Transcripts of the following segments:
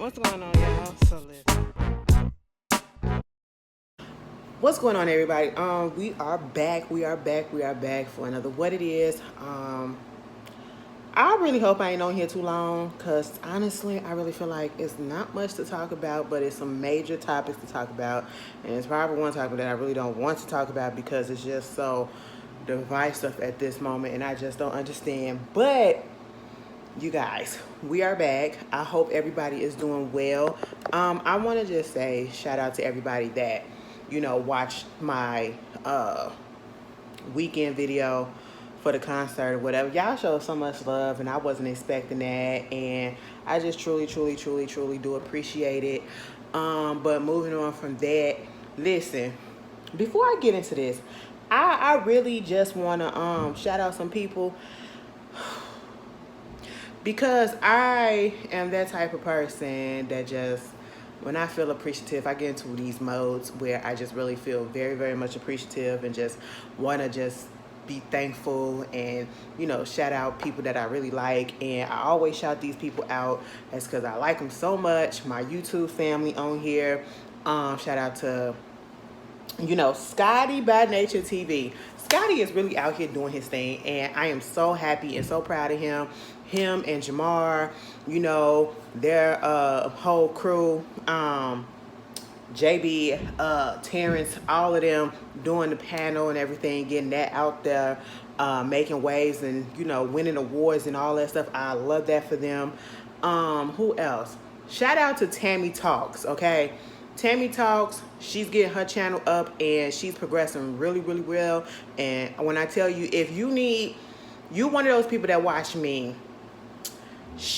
What's going on, y'all? So listen. What's going on, everybody? We are back. We are back. We are back for another What It Is. I really hope I ain't on here too long, cause honestly, I really feel like it's not much to talk about, but it's some major topics to talk about, and it's probably one topic that I really don't want to talk about because it's just so divisive at this moment, and I just don't understand. But you guys, we are back. I hope everybody is doing well. I want to just say shout out to everybody that watched my weekend video for the concert or whatever. Y'all showed so much love, and I wasn't expecting that, and I just truly do appreciate it. But moving on from that, listen, before I get into this, I really just want to shout out some people because I am that type of person that just, when I feel appreciative, I get into these modes where I just really feel very much appreciative and just want to just be thankful and shout out people that I really like. And I always shout these people out. That's because I like them so much. My YouTube family on here. Shout out to Scotty by Nature TV. Scotty is really out here doing his thing, and I am so happy and so proud of him. Him and Jamar, their whole crew, JB, Terrence, all of them doing the panel and everything, getting that out there, making waves and winning awards and all that stuff. I love that for them. Who else? Shout out to Tammy Talks, okay? Tammy Talks, she's getting her channel up and she's progressing really well. And when I tell you, if you one of those people that watch me,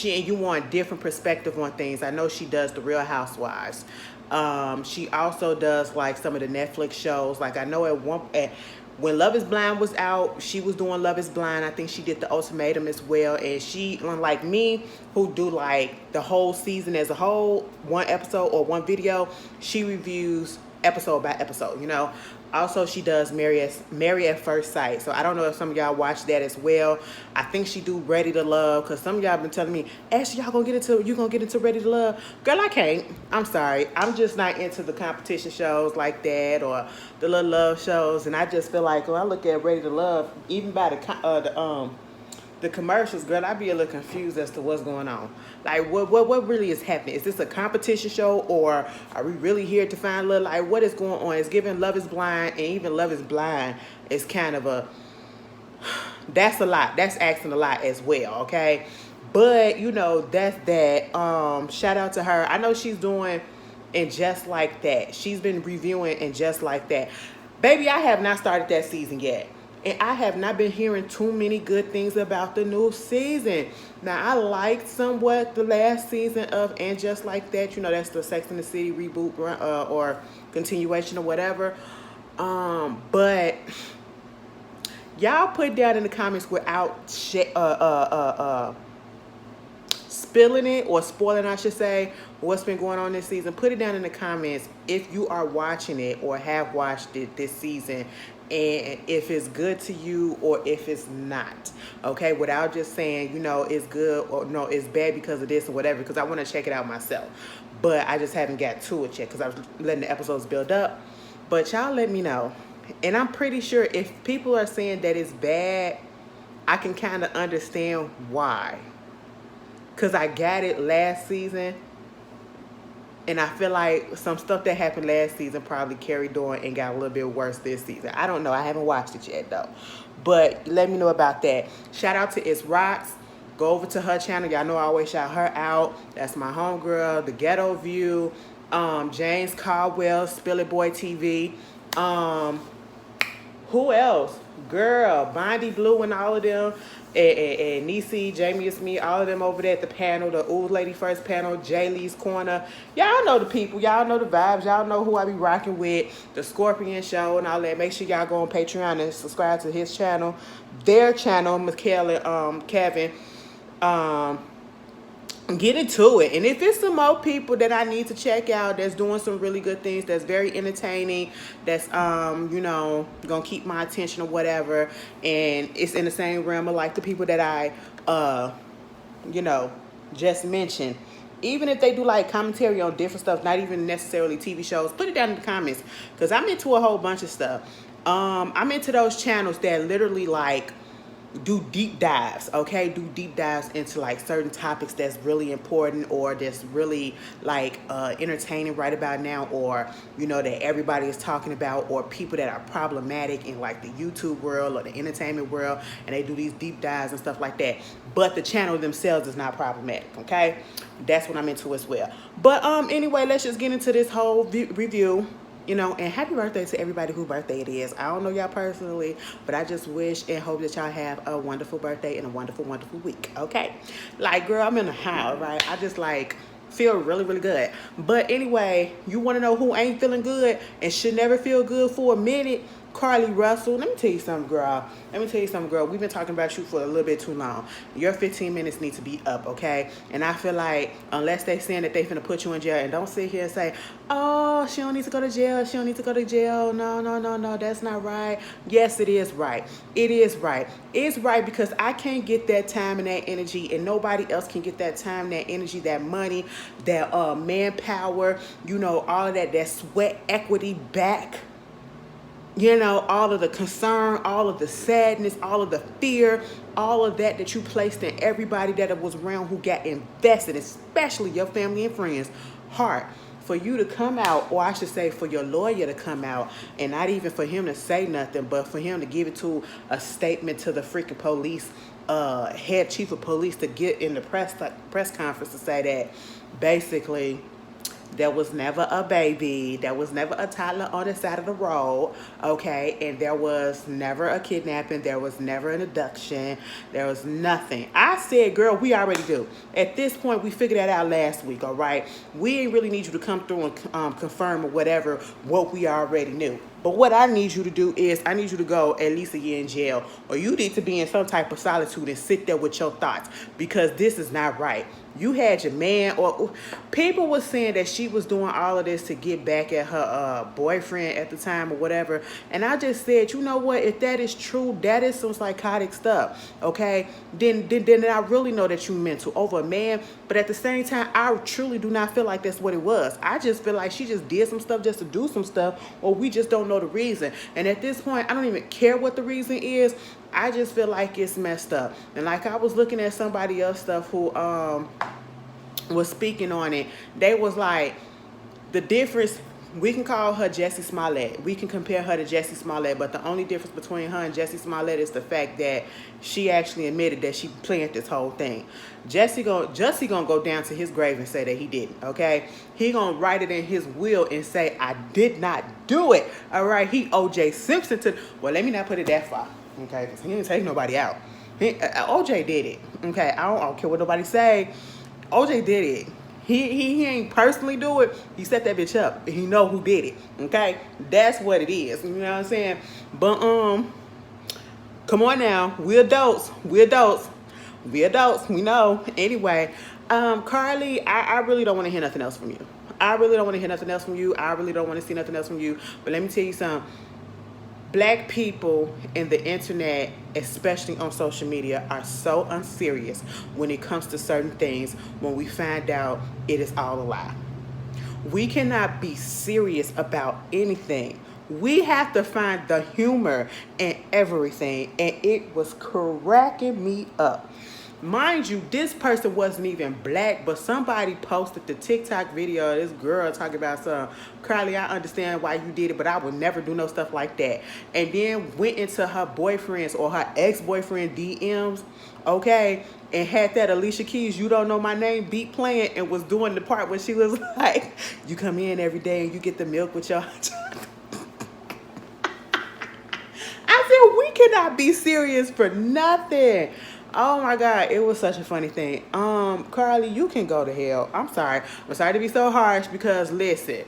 you want different perspective on things. I know she does the Real Housewives. She also does like some of the Netflix shows. Like I know when Love Is Blind was out, she was doing Love Is Blind. I think she did The Ultimatum as well. And she, unlike me, who do like the whole season as a whole, one episode or one video, she reviews episode by episode, Also, she does Marry at First Sight. So I don't know if some of y'all watch that as well. I think she do Ready to Love, because some of y'all been telling me, Ashley, you gonna get into Ready to Love? Girl, I can't. I'm sorry. I'm just not into the competition shows like that or the little love shows. And I just feel like when I look at Ready to Love, even by the commercials, girl, I be a little confused as to what's going on. Like, what really is happening? Is this a competition show, or are we really here to find love? Like, what is going on? It's giving Love Is Blind, and even Love Is Blind is kind of that's a lot. That's asking a lot as well, okay? But, that's that. Shout out to her. I know she's doing And Just Like That. She's been reviewing And Just Like That. Baby, I have not started that season yet. And I have not been hearing too many good things about the new season. Now, I liked somewhat the last season of And Just Like That. That's the Sex and the City reboot or continuation or whatever. But y'all put down in the comments without spilling it or spoiling, I should say, what's been going on this season. Put it down in the comments if you are watching it or have watched it this season, and if it's good to you or if it's not, okay, without just saying it's good or no, it's bad because of this or whatever, because I want to check it out myself, but I just haven't got to it yet because I was letting the episodes build up. But y'all let me know, and I'm pretty sure if people are saying that it's bad, I can kind of understand why, because I got it last season. And I feel like some stuff that happened last season probably carried on and got a little bit worse this season. I don't know. I haven't watched it yet, though. But let me know about that. Shout out to It's Rocks. Go over to her channel. Y'all know I always shout her out. That's my homegirl, The Ghetto View. James Caldwell, Spill It Boy TV. Who else? Girl, Bondi Blue and all of them. And Nisi, Jamie Smith, all of them over there at the panel, the Old Lady First panel, Jay Lee's Corner. Y'all know the people. Y'all know the vibes. Y'all know who I be rocking with. The Scorpion Show and all that. Make sure y'all go on Patreon and subscribe to his channel. Their channel, Mikhail and Kevin. Get into it. And if it's some more people that I need to check out that's doing some really good things, that's very entertaining, that's gonna keep my attention or whatever, and it's in the same realm of like the people that I just mentioned, Even if they do like commentary on different stuff, not even necessarily TV shows, put it down in the comments, because I'm into a whole bunch of stuff. I'm into those channels that literally like do deep dives, okay? Do deep dives into like certain topics that's really important, or that's really like entertaining right about now, or you know, that everybody is talking about, or people that are problematic in like the YouTube world or the entertainment world, and they do these deep dives and stuff like that. But the channel themselves is not problematic, okay? That's what I'm into as well. But anyway, let's just get into this whole review. You know, and happy birthday to everybody whose birthday it is. I don't know y'all personally, but I just wish and hope that y'all have a wonderful birthday and a wonderful, wonderful week, okay? Like, girl, I'm in a high, right? I just, like, feel really, really good. But anyway, you want to know who ain't feeling good and should never feel good for a minute? Carlee Russell. Let me tell you something, girl. We've been talking about you for a little bit too long. Your 15 minutes need to be up, okay? And I feel like unless they saying that they finna put you in jail, and don't sit here and say, oh, she don't need to go to jail. She don't need to go to jail. No, that's not right. Yes, it is right. It is right. It's right, because I can't get that time and that energy, and nobody else can get that time, that energy, that money, that manpower, you know, all of that sweat equity back. You know, all of the concern, all of the sadness, all of the fear, all of that you placed in everybody that was around who got invested, especially your family and friends' heart. For you to come out, or I should say for your lawyer to come out, and not even for him to say nothing, but for him to give it to a statement to the freaking police, head chief of police, to get in the press conference to say that basically there was never a baby. There was never a toddler on the side of the road, okay? And there was never a kidnapping. There was never an abduction. There was nothing. I said, girl, we already do. At this point, we figured that out last week, all right? We ain't really need you to come through and confirm or whatever what we already knew. But what I need you to do is I need you to go at least a year in jail, or you need to be in some type of solitude and sit there with your thoughts, because this is not right. You had your man, or people were saying that she was doing all of this to get back at her boyfriend at the time or whatever. And I just said, you know what? If that is true, that is some psychotic stuff, okay? Then I really know that you mental over a man. But at the same time, I truly do not feel like that's what it was. I just feel like she just did some stuff just to do some stuff, or we just don't know the reason. And at this point, I don't even care what the reason is. I just feel like it's messed up. And like, I was looking at somebody else stuff who was speaking on it. They was like, the difference, we can call her Jussie Smollett. We can compare her to Jussie Smollett, but the only difference between her and Jussie Smollett is the fact that she actually admitted that she planned this whole thing. Jussie gonna go down to his grave and say that he didn't, okay? He gonna write it in his will and say, I did not do it, all right? He O.J. Simpson to, well, let me not put it that far, okay? Because he didn't take nobody out. O.J. did it, okay? I don't care what nobody say. O.J. did it. He ain't personally do it. He set that bitch up. He know who did it. Okay? That's what it is. You know what I'm saying? But come on now. We adults. We know. Anyway, Carlee, I really don't want to hear nothing else from you. I really don't want to see nothing else from you. But let me tell you something. Black people in the internet, especially on social media, are so unserious when it comes to certain things when we find out it is all a lie. We cannot be serious about anything. We have to find the humor in everything, and it was cracking me up. Mind you, this person wasn't even black, but somebody posted the TikTok video of this girl talking about some, Carlee, I understand why you did it, but I would never do no stuff like that. And then went into her boyfriend's or her ex-boyfriend DMs, okay, and had that Alicia Keys, You Don't Know My Name beat playing, and was doing the part where she was like, you come in every day and you get the milk with your... I said, we cannot be serious for nothing. Oh my God, it was such a funny thing. Carlee, you can go to hell. I'm sorry to be so harsh, because listen,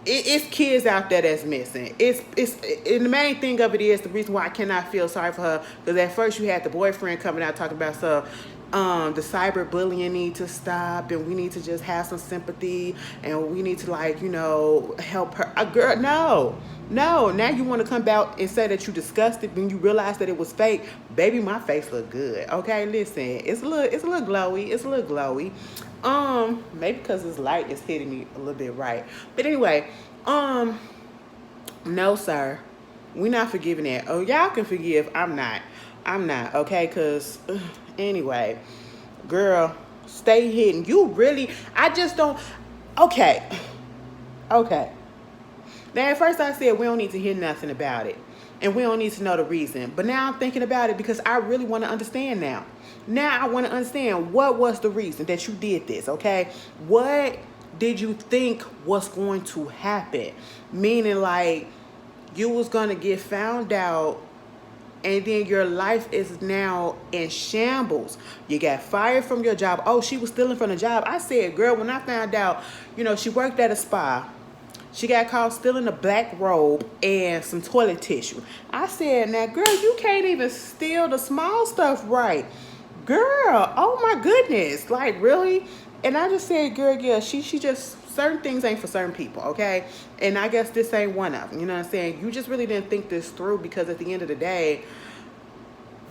it's kids out there that's missing. And the main thing of it is, the reason why I cannot feel sorry for her, because at first you had the boyfriend coming out talking about stuff. The cyberbullying need to stop, and we need to just have some sympathy, and we need to, like, help her. Girl, no. No, now you want to come out and say that you disgusted when you realize that it was fake. Baby, my face look good. Okay, listen, it's a little glowy. It's a little glowy. Maybe because this light is hitting me a little bit right. But anyway, no, sir. We're not forgiving that. Oh, y'all can forgive. I'm not. Okay, because anyway, girl, stay hidden. You really, I just don't. Okay. Okay. Now, at first I said we don't need to hear nothing about it. And we don't need to know the reason. But now I'm thinking about it because I really want to understand now. Now I want to understand what was the reason that you did this, okay? What did you think was going to happen? Meaning, like, you was going to get found out and then your life is now in shambles. You got fired from your job. Oh, she was stealing from the job. I said, girl, when I found out, she worked at a spa. She got caught stealing a black robe and some toilet tissue. I said, now, girl, you can't even steal the small stuff right. Girl, oh my goodness. Like, really? And I just said, girl, yeah, she just, certain things ain't for certain people, okay? And I guess this ain't one of them. You know what I'm saying? You just really didn't think this through, because at the end of the day,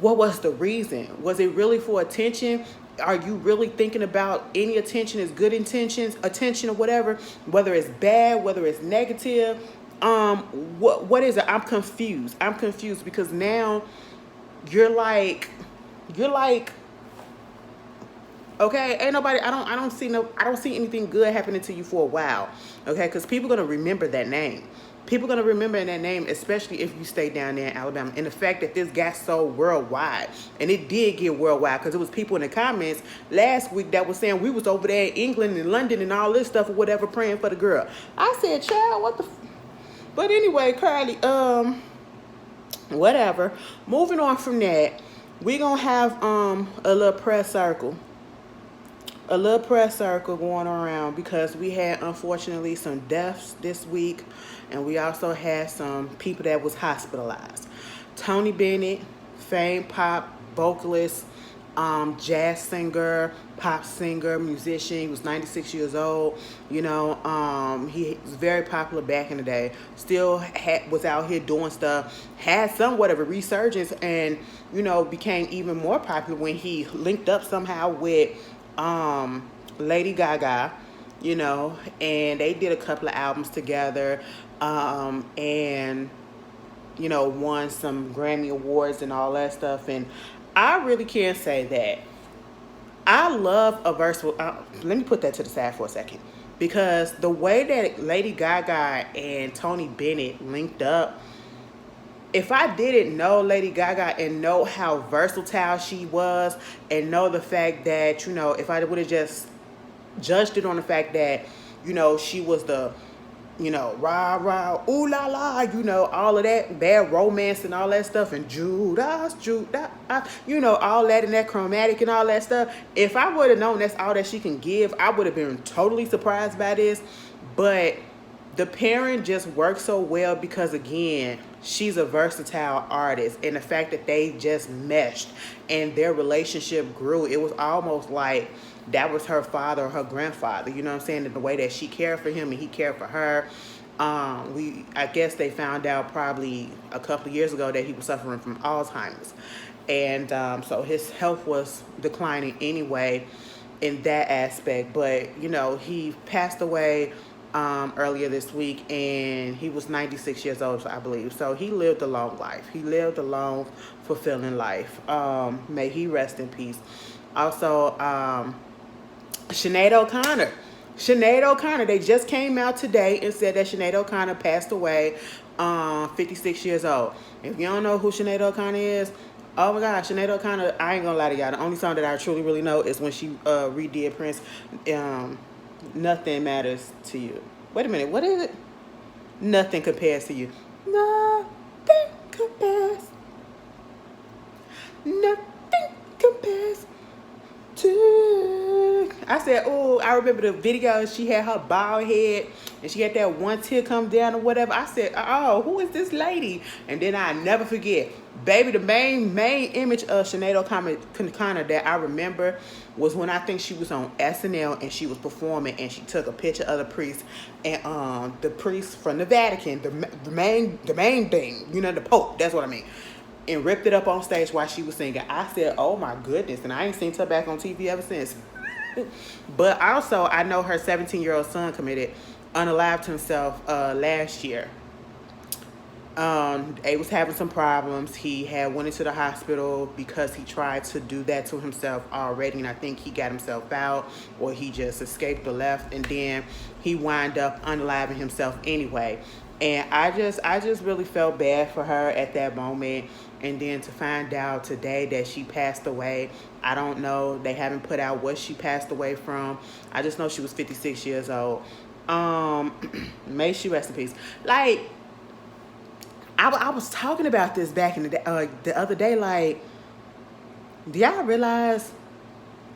what was the reason? Was it really for attention? Are you really thinking about any attention as good intentions, attention or whatever, whether it's bad, whether it's negative? What is it? I'm confused. Because now you're like, okay, ain't nobody, I don't see anything good happening to you for a while. Okay, because people are gonna remember that name. People are going to remember that name, especially if you stay down there in Alabama. And the fact that this got so worldwide, and it did get worldwide, because it was people in the comments last week that was saying we was over there in England and London and all this stuff or whatever praying for the girl. I said, child, what the But anyway, Carly, whatever. Moving on from that, we're going to have a little press circle. Going around, because we had, unfortunately, some deaths this week, and we also had some people that was hospitalized. Tony Bennett, famed pop vocalist, jazz singer, pop singer, musician. He was 96 years old. He was very popular back in the day. Still was out here doing stuff. Had somewhat of a resurgence, and became even more popular when he linked up somehow with Lady Gaga, and they did a couple of albums together, and won some Grammy Awards and all that stuff. And I really can't say that I love a versatile. Let me put that to the side for a second, because the way that Lady Gaga and Tony Bennett linked up, if I didn't know Lady Gaga and know how versatile she was, and know the fact that, if I would have just judged it on the fact that, she was the, rah, rah, ooh la la, all of that, Bad Romance and all that stuff, and Judas, all that and that Chromatic and all that stuff. If I would have known that's all that she can give, I would have been totally surprised by this. But the pairing just works so well because, again, she's a versatile artist, and the fact that they just meshed and their relationship grew, it was almost like that was her father or her grandfather, you know what I'm saying? And the way that she cared for him and he cared for her. I guess they found out probably a couple of years ago that he was suffering from Alzheimer's. And so his health was declining anyway in that aspect. But, he passed away earlier this week, and he was 96 years old, I believe. So he lived a long life. He lived a long, fulfilling life. May he rest in peace. Also, Sinead O'Connor, they just came out today and said that Sinead O'Connor passed away, 56 years old. If you don't know who Sinead O'Connor is, oh my gosh, Sinead O'Connor, I ain't gonna lie to y'all, the only song that I truly really know is when she redid Prince, Nothing Matters to You. Wait a minute, what is it? Nothing Compares to You. Nothing compares. Nothing compares to. I said, oh, I remember the video. She had her bald head and she had that one tear come down or whatever. I said, oh, who is this lady? And then I never forget, baby, the main image of Sinead O'Connor that I remember was when I think she was on SNL and she was performing and she took a picture of the priest and the priest from the Vatican, the main thing, you know, the Pope. That's what I mean. And ripped it up on stage while she was singing. I said, oh my goodness. And I ain't seen her back on TV ever since. But also, I know her 17-year-old son unalived himself last year. He was having some problems. He had went into the hospital because he tried to do that to himself already. And I think he got himself out or he just escaped or left. And then he wound up unaliving himself anyway. And I just really felt bad for her at that moment. And then to find out today that she passed away, I don't know. They haven't put out what she passed away from. I just know she was 56 years old. May she rest in peace. Like, I was talking about this back in the other day. Like, do y'all realize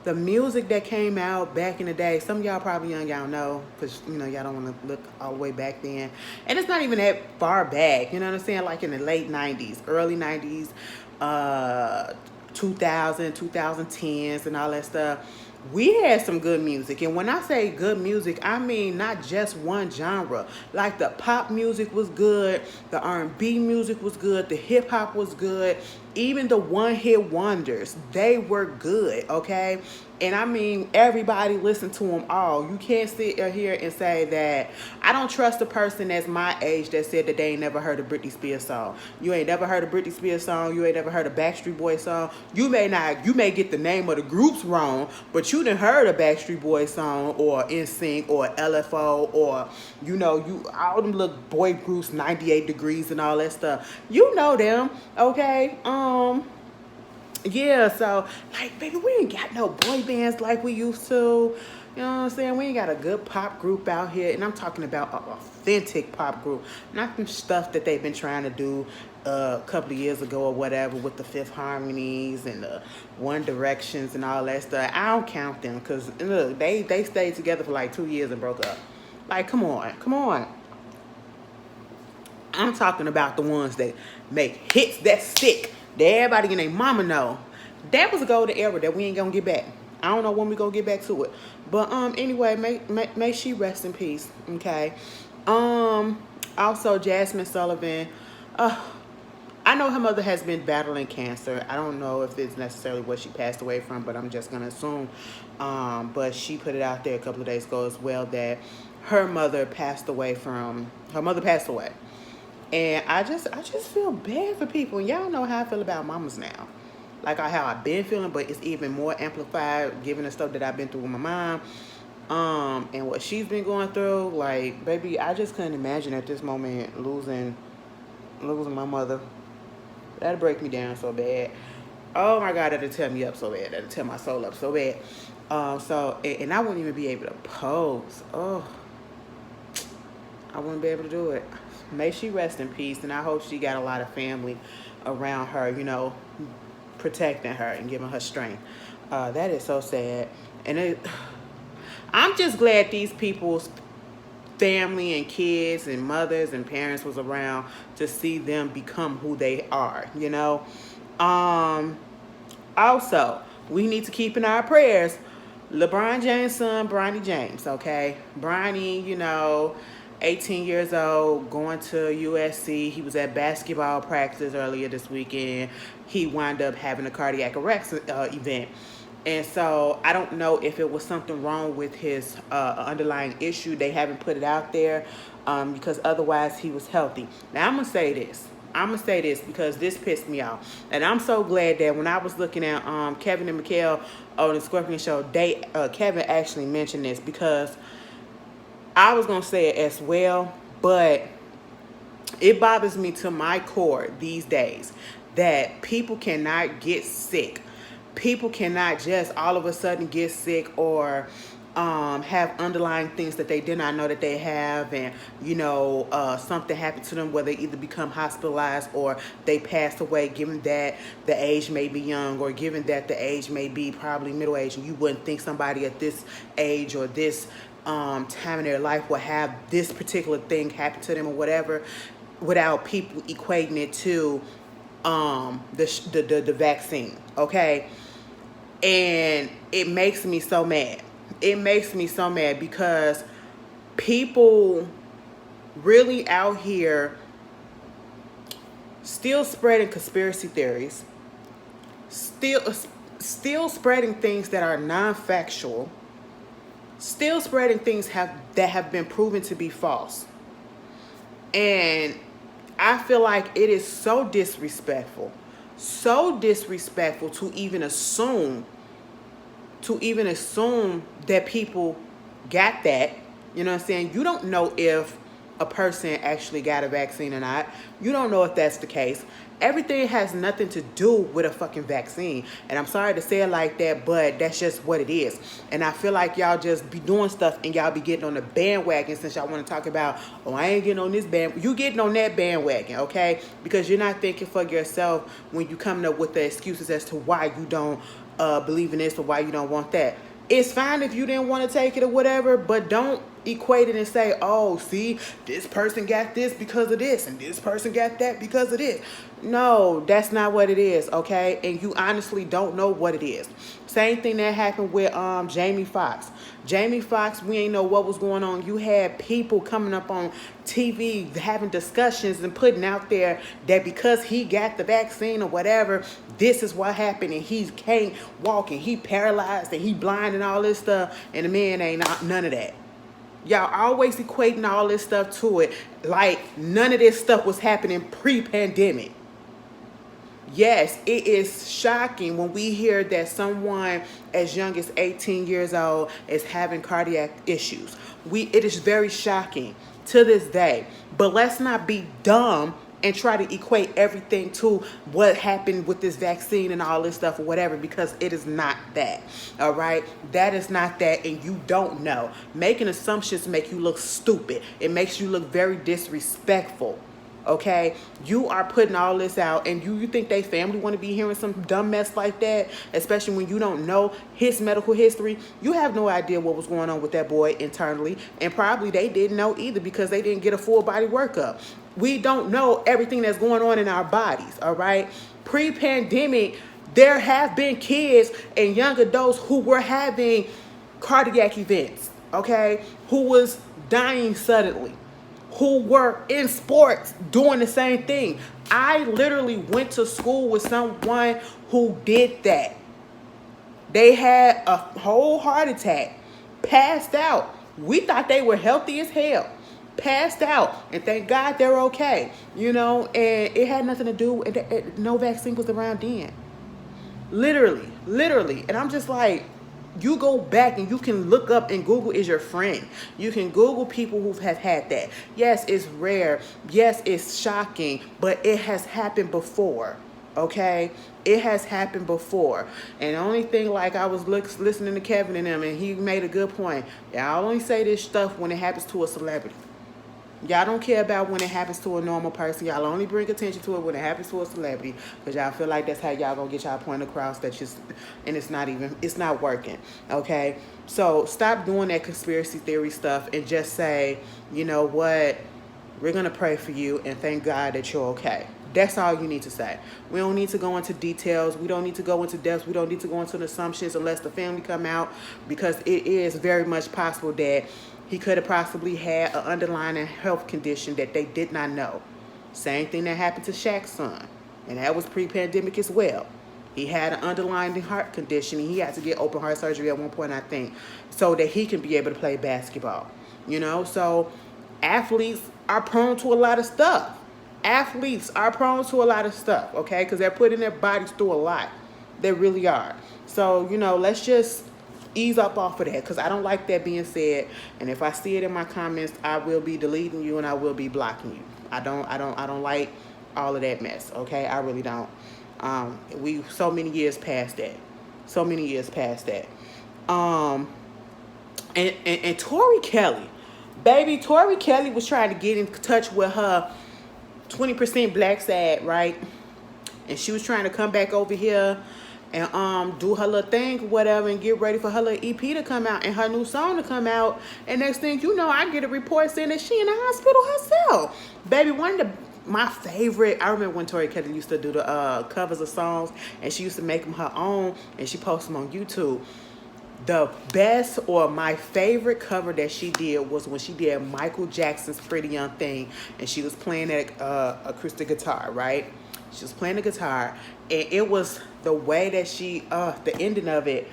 the music that came out back in the day? Some of y'all probably young, y'all know, because, you know, y'all don't want to look all the way back then. And it's not even that far back, you know what I'm saying? Like in the late 90s, early 90s, 2010s and all that stuff. We had some good music. And when I say good music, I mean not just one genre. Like the pop music was good, the R&B music was good, the hip hop was good, even the one-hit wonders, they were good, okay? And I mean, everybody listened to them all. You can't sit here and say that. I don't trust a person that's my age that said that they ain't never heard a Britney Spears song. You ain't never heard a Britney Spears song. You ain't never heard a Backstreet Boys song. You may get the name of the groups wrong, but you done heard a Backstreet Boys song or NSYNC or LFO or, you know, all them little boy groups, 98 Degrees and all that stuff. You know them, okay? Yeah, so, like, baby, we ain't got no boy bands like we used to. You know what I'm saying? We ain't got a good pop group out here. And I'm talking about an authentic pop group. Not some stuff that they've been trying to do a couple of years ago or whatever with the Fifth Harmonies and the One Directions and all that stuff. I don't count them because, look, they stayed together for like 2 years and broke up. Like, come on. I'm talking about the ones that make hits that stick. That everybody and their mama know. That was a golden era that we ain't gonna get back. I don't know when we gonna get back to it. But anyway, may she rest in peace. Okay. Also Jazmine Sullivan. I know her mother has been battling cancer. I don't know if it's necessarily what she passed away from, but I'm just gonna assume. But she put it out there a couple of days ago as well that her mother passed away. And I just feel bad for people. And y'all know how I feel about mamas now. Like how I've been feeling, but it's even more amplified given the stuff that I've been through with my mom. And what she's been going through. Like, baby, I just couldn't imagine at this moment losing my mother. That'd break me down so bad. Oh my God, that'd tear me up so bad. That'd tear my soul up so bad. And I wouldn't even be able to pose. Oh, I wouldn't be able to do it. May she rest in peace, and I hope she got a lot of family around her, you know, protecting her and giving her strength. That is so sad. And I'm just glad these people's family and kids and mothers and parents was around to see them become who they are, you know. Also, we need to keep in our prayers LeBron James' son, Bronny James, okay? Bronny, you know, 18 years old, going to USC. He was at basketball practice earlier this weekend. He wound up having a cardiac arrest event. And so I don't know if it was something wrong with his underlying issue. They haven't put it out there because otherwise he was healthy. Now I'm going to say this because this pissed me off. And I'm so glad that when I was looking at Kevin and Mikhail on the Scorpion Show, Kevin actually mentioned this because I was going to say it as well, but it bothers me to my core these days that people cannot get sick. People cannot just all of a sudden get sick or have underlying things that they did not know that they have, and something happened to them where they either become hospitalized or they passed away, given that the age may be young, or given that the age may be probably middle age, and you wouldn't think somebody at this age or this time in their life will have this particular thing happen to them or whatever, without people equating it to the vaccine. Okay. And it makes me so mad. It makes me so mad because people really out here still spreading conspiracy theories, still spreading things that are non-factual, still spreading things that have been proven to be false. And I feel like it is so disrespectful to even assume that people got that. You know what I'm saying? You don't know if a person actually got a vaccine or not. You don't know if that's the case. Everything has nothing to do with a fucking vaccine. And I'm sorry to say it like that, but that's just what it is. And I feel like y'all just be doing stuff and y'all be getting on the bandwagon since y'all want to talk about, oh, I ain't getting on this band. You getting on that bandwagon, okay? Because you're not thinking for yourself when you coming up with the excuses as to why you don't believe in this or why you don't want that. It's fine if you didn't want to take it or whatever, but don't equate it and say, oh, see, this person got this because of this and this person got that because of this. No, that's not what it is, okay? And you honestly don't know what it is. Same thing that happened with Jamie Foxx. Jamie Foxx, we ain't know what was going on. You had people coming up on TV having discussions and putting out there that because he got the vaccine or whatever, this is what happened, and he can't walk and he paralyzed and he blind and all this stuff, and the man ain't none of that. Y'all always equating all this stuff to it like none of this stuff was happening pre-pandemic. Yes, it is shocking when we hear that someone as young as 18 years old is having cardiac issues. It is very shocking to this day. But let's not be dumb and try to equate everything to what happened with this vaccine and all this stuff or whatever, because it is not that. All right? That is not that, and you don't know. Making assumptions make you look stupid. It makes you look very disrespectful. Okay, you are putting all this out, and you think they family want to be hearing some dumb mess like that, especially when you don't know his medical history. You have no idea what was going on with that boy internally, and probably they didn't know either because they didn't get a full body workup. We don't know everything that's going on in our bodies, all right? Pre-pandemic, there have been kids and young adults who were having cardiac events, okay, who was dying suddenly, who were in sports doing the same thing. I literally went to school with someone who did that. They had a whole heart attack, passed out. We thought they were healthy as hell, passed out, and thank God they're okay, and it had nothing to do with no vaccine was around then. Literally. And I'm just like, you go back and you can look up, and Google is your friend. You can Google people who have had that. Yes, it's rare. Yes, it's shocking, but it has happened before. Okay? It has happened before. And the only thing, like, I was listening to Kevin and them, and he made a good point. Y'all only say this stuff when it happens to a celebrity. Y'all don't care about when it happens to a normal person. Y'all only bring attention to it when it happens to a celebrity, because y'all feel like that's how y'all gonna get y'all point across. And it's not working. Okay, so stop doing that conspiracy theory stuff and just say, you know what, we're gonna pray for you and thank God that you're okay. That's all you need to say. We don't need to go into details. We don't need to go into depths. We don't need to go into the assumptions unless the family come out, because it is very much possible that he could have possibly had an underlying health condition that they did not know. Same thing that happened to Shaq's son, and that was pre-pandemic as well. He had an underlying heart condition, and he had to get open heart surgery at one point, I think, so that he can be able to play basketball. So athletes are prone to a lot of stuff. Okay, because they're putting their bodies through a lot. They really are. So, let's just ease up off of that, because I don't like that being said. And if I see it in my comments, I will be deleting you and I will be blocking you. I don't like all of that mess. Okay, I really don't. We so many years past that. And Tori Kelly, baby, Tori Kelly was trying to get in touch with her 20% black side, right? And she was trying to come back over here and do her little thing, whatever, and get ready for her little EP to come out and her new song to come out. And next thing you know, I get a report saying that she in the hospital herself. Baby, one of my favorite, I remember when Tori Kelly used to do the covers of songs, and she used to make them her own, and she posted them on YouTube. The best or my favorite cover that she did was when she did Michael Jackson's Pretty Young Thing, and she was playing that acoustic guitar, right? She was playing the guitar, and it was the way that she, the ending of it,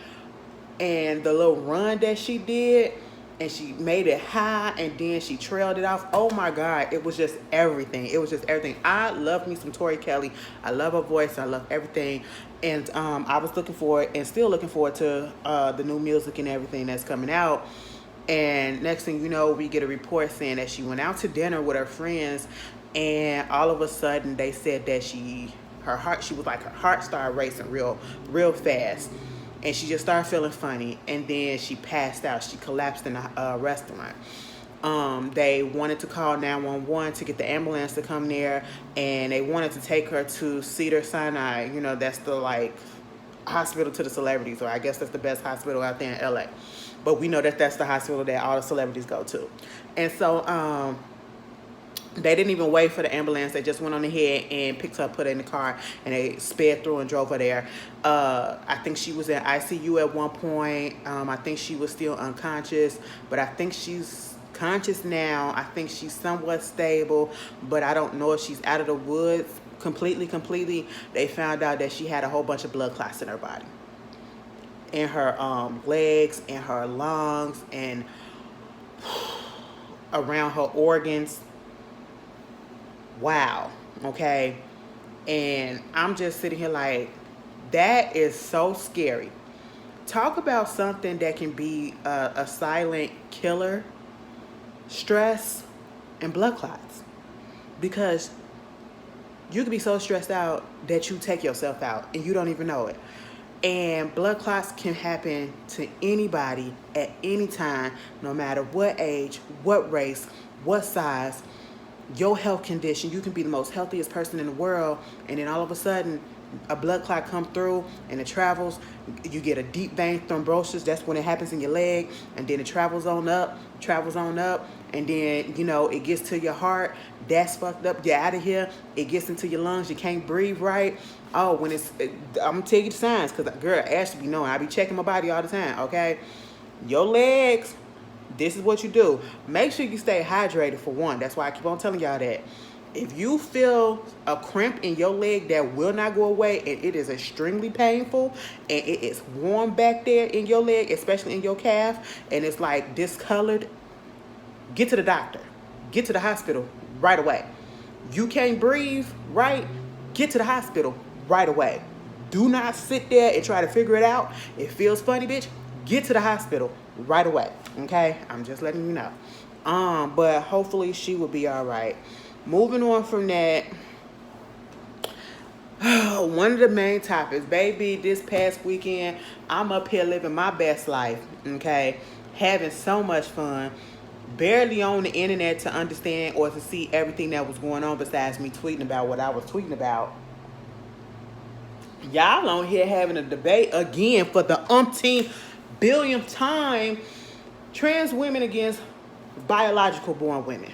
and the little run that she did, and she made it high, and then she trailed it off. Oh my God, it was just everything. It was just everything. I love me some Tori Kelly. I love her voice. I love everything. And I was looking forward and still looking forward to the new music and everything that's coming out. And next thing you know, we get a report saying that she went out to dinner with her friends, and all of a sudden they said that her heart started racing real fast, and she just started feeling funny, and then she passed out. She collapsed in a restaurant. They wanted to call 911 to get the ambulance to come there, and they wanted to take her to Cedars-Sinai. You know, that's the like hospital to the celebrities, or I guess that's the best hospital out there in LA. But we know that that's the hospital that all the celebrities go to. And so they didn't even wait for the ambulance. They just went on ahead and picked her up, put her in the car, and they sped through and drove her there. I think she was in ICU at one point. I think she was still unconscious, but I think she's conscious now. I think she's somewhat stable, but I don't know if she's out of the woods completely. They found out that she had a whole bunch of blood clots in her body, in her legs, in her lungs, and around her organs. Wow. Okay. And I'm just sitting here like, that is so scary. Talk about something that can be a silent killer: stress and blood clots. Because you could be so stressed out that you take yourself out and you don't even know it. And blood clots can happen to anybody at any time, no matter what age, what race, what size, your health condition. You can be the most healthiest person in the world, and then all of a sudden a blood clot come through and it travels. You get a deep vein thrombosis. That's when it happens in your leg, and then it travels on up, and then, you know, it gets to your heart. That's fucked up. Get out of here. It gets into your lungs. You can't breathe right. Oh, I'm gonna tell you the signs, because girl, Ashley be knowing. I be checking my body all the time. Okay, your legs, this is what you do. Make sure you stay hydrated, for one. That's why I keep on telling y'all that. If you feel a cramp in your leg that will not go away, and it is extremely painful, and it is warm back there in your leg, especially in your calf, and it's like discolored, get to the doctor. Get to the hospital right away. You can't breathe right, get to the hospital right away. Do not sit there and try to figure it out. It feels funny, bitch. Get to the hospital right away. Okay? I'm just letting you know. But hopefully she will be all right. Moving on from that, one of the main topics, baby, this past weekend, I'm up here living my best life, okay? Having so much fun. Barely on the internet to understand or to see everything that was going on, besides me tweeting about what I was tweeting about. Y'all on here having a debate again for the umpteenth billionth time. Trans women against biological born women.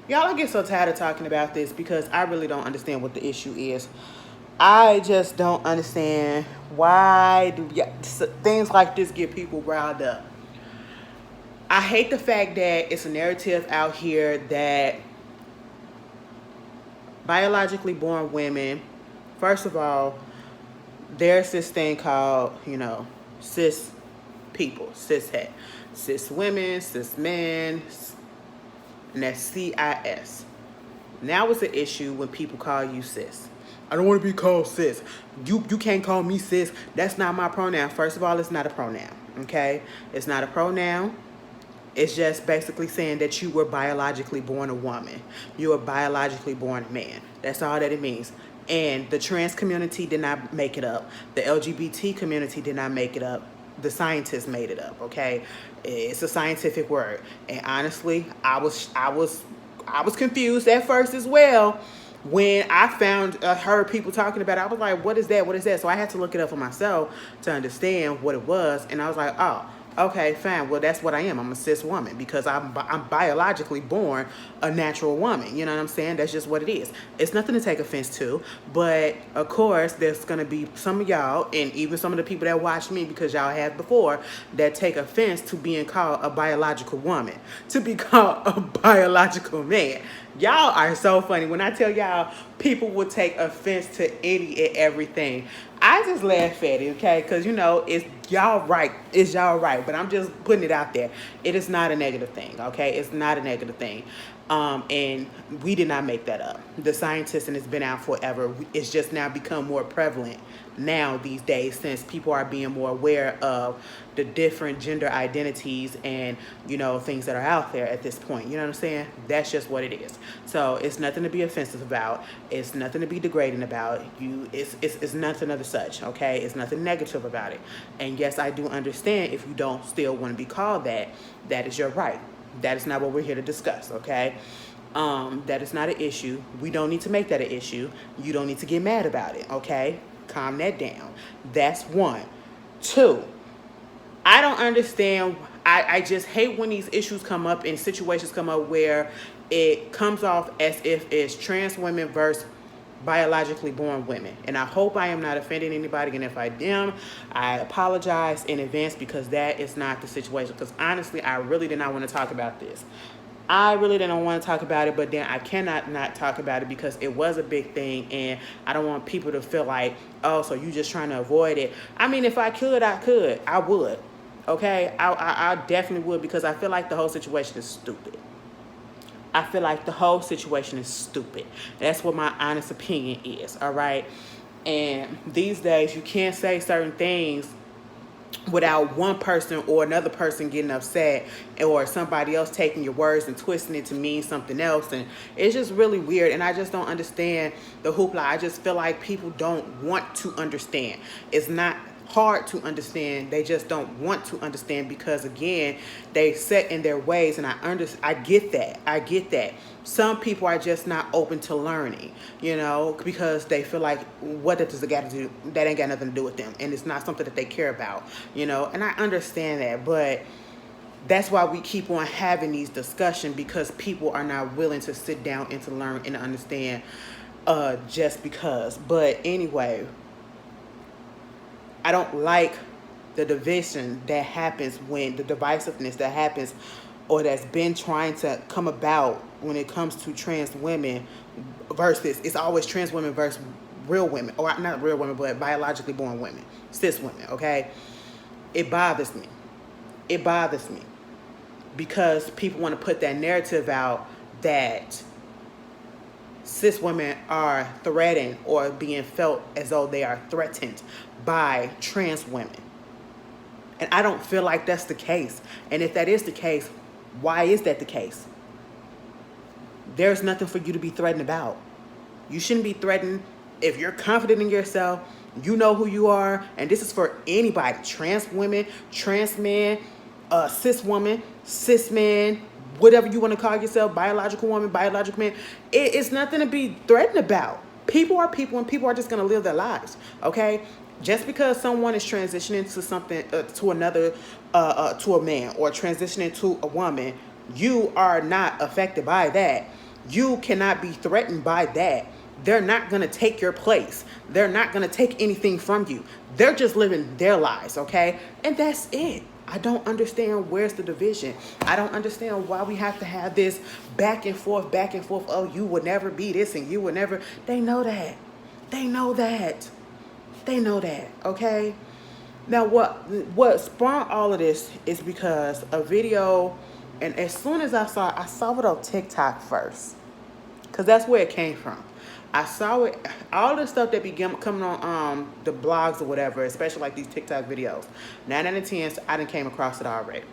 Y'all, I get so tired of talking about this because I really don't understand what the issue is. I just don't understand why do things like this get people riled up. I hate the fact that it's a narrative out here that biologically born women, first of all, there's this thing called, you know, cis people, cishet, cis women, cis men, and that's CIS. Now it's an issue when people call you cis. I don't want to be called cis. You can't call me cis. That's not my pronoun. First of all, it's not a pronoun, okay? It's not a pronoun. It's just basically saying that you were biologically born a woman. You were biologically born a man. That's all that it means. And the trans community did not make it up. The LGBT community did not make it up. The scientists made it up, okay? It's a scientific word. And honestly, I was confused at first as well. When I heard people talking about it, I was like, what is that? What is that? So I had to look it up for myself to understand what it was. And I was like, oh, okay, fine. Well, that's what I am. I'm a cis woman because I'm biologically born a natural woman. You know what I'm saying? That's just what it is. It's nothing to take offense to. But, of course, there's going to be some of y'all and even some of the people that watch me, because y'all have before, that take offense to being called a biological woman, to be called a biological man. Y'all are so funny. When I tell y'all people will take offense to any and everything, I just laugh at it, okay? Because, it's y'all right. It's y'all right. But I'm just putting it out there. It is not a negative thing, okay? It's not a negative thing. And we did not make that up. The scientists, and it's been out forever. It's just now become more prevalent now these days, since people are being more aware of the different gender identities and, things that are out there at this point. You know what I'm saying? That's just what it is. So it's nothing to be offensive about. It's nothing to be degrading about. It's nothing of the such, okay? It's nothing negative about it. And yes, I do understand if you don't still want to be called that. That is your right. That is not what we're here to discuss, okay? That is not an issue. We don't need to make that an issue. You don't need to get mad about it, okay? Calm that down. That's one. Two, I don't understand. I just hate when these issues come up and situations come up where it comes off as if it's trans women versus biologically born women. And I hope I am not offending anybody. And if I am, I apologize in advance, because that is not the situation. Because honestly, I really did not want to talk about this. I really didn't want to talk about it, but then I cannot not talk about it because it was a big thing, and I don't want people to feel like, oh, so you just trying to avoid it. I mean, if I could, I would. Okay? I definitely would, because I feel like the whole situation is stupid. I feel like the whole situation is stupid. That's what my honest opinion is, all right? And these days, you can't say certain things without one person or another person getting upset, or somebody else taking your words and twisting it to mean something else. And it's just really weird, and I just don't understand the hoopla. I just feel like people don't want to understand. It's not hard to understand. They just don't want to understand because, again, they set in their ways, and I get that. Some people are just not open to learning, because they feel like, what does it got to do? That ain't got nothing to do with them, and it's not something that they care about, and I understand that, but that's why we keep on having these discussions, because people are not willing to sit down and to learn and to understand, just because. But anyway, I don't like the division that happens, when the divisiveness that happens, or that's been trying to come about when it comes to trans women versus, it's always trans women versus real women, or not real women, but biologically born women, cis women, okay? It bothers me. It bothers me because people want to put that narrative out that cis women are threatened or being felt as though they are threatened by trans women. And I don't feel like that's the case. And if that is the case, why is that the case? There's nothing for you to be threatened about. You shouldn't be threatened if you're confident in yourself. You know who you are. And this is for anybody. Trans women, trans men, cis woman, cis man, whatever you want to call yourself, biological woman, biological man. It's nothing to be threatened about. People are people, and people are just going to live their lives, okay? Just because someone is transitioning to something, to another, to a man, or transitioning to a woman, you are not affected by that. You cannot be threatened by that. They're not going to take your place. They're not going to take anything from you. They're just living their lives, okay? And that's it. I don't understand where's the division. I don't understand why we have to have this back and forth. Oh, you would never be this, and you would never. They know that. They know that. They know that, okay? Now, what spawned all of this is because a video, and as soon as I saw it on TikTok first, because that's where it came from. I saw it, all the stuff that began coming on the blogs or whatever, especially like these TikTok videos. 9 out of 10, I done came across it already.